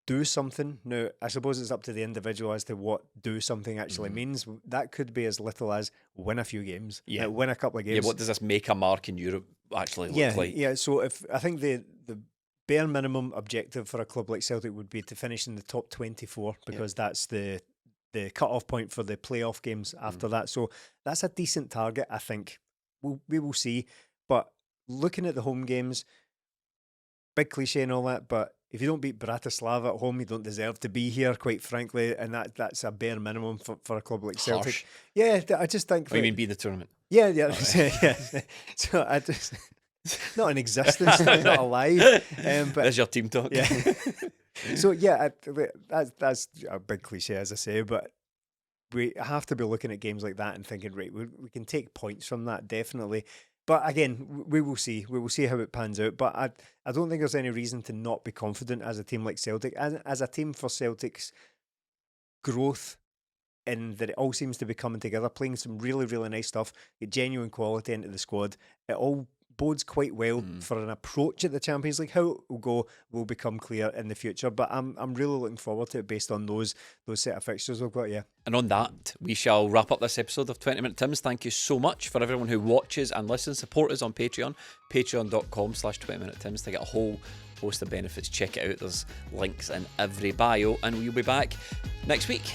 do something. Now, I suppose it's up to the individual as to what do something actually means. That could be as little as win a few games, win a couple of games. Yeah, what does this make a mark in Europe actually look like? Yeah, so I think the bare minimum objective for a club like Celtic would be to finish in the top 24, because that's the cut-off point for the playoff games after that. So that's a decent target, I think. We will see. But looking at the home games, big cliche and all that, but if you don't beat Bratislava at home, you don't deserve to be here, quite frankly, and that's a bare minimum for a club like Celtic. Harsh. Yeah, I just think. You mean be the tournament? Yeah. Yeah. So I just not in existence, not alive. But there's your team talk. Yeah. So yeah, that's a big cliche, as I say, but we have to be looking at games like that and thinking, right, we can take points from that, definitely. But again, we will see. We will see how it pans out. But I don't think there's any reason to not be confident as a team like Celtic. As a team for Celtic's growth, in that it all seems to be coming together, playing some really, really nice stuff, get genuine quality into the squad. It all bodes quite well for an approach at the Champions League. How it will go will become clear in the future, but I'm really looking forward to it based on those set of fixtures we've got. Yeah. And on that, we shall wrap up this episode of 20 Minute Tims. Thank you so much for everyone who watches and listens. Support us on Patreon, patreon.com/20 Minute Tims to get a whole host of benefits. Check it out. There's links in every bio, and we'll be back next week.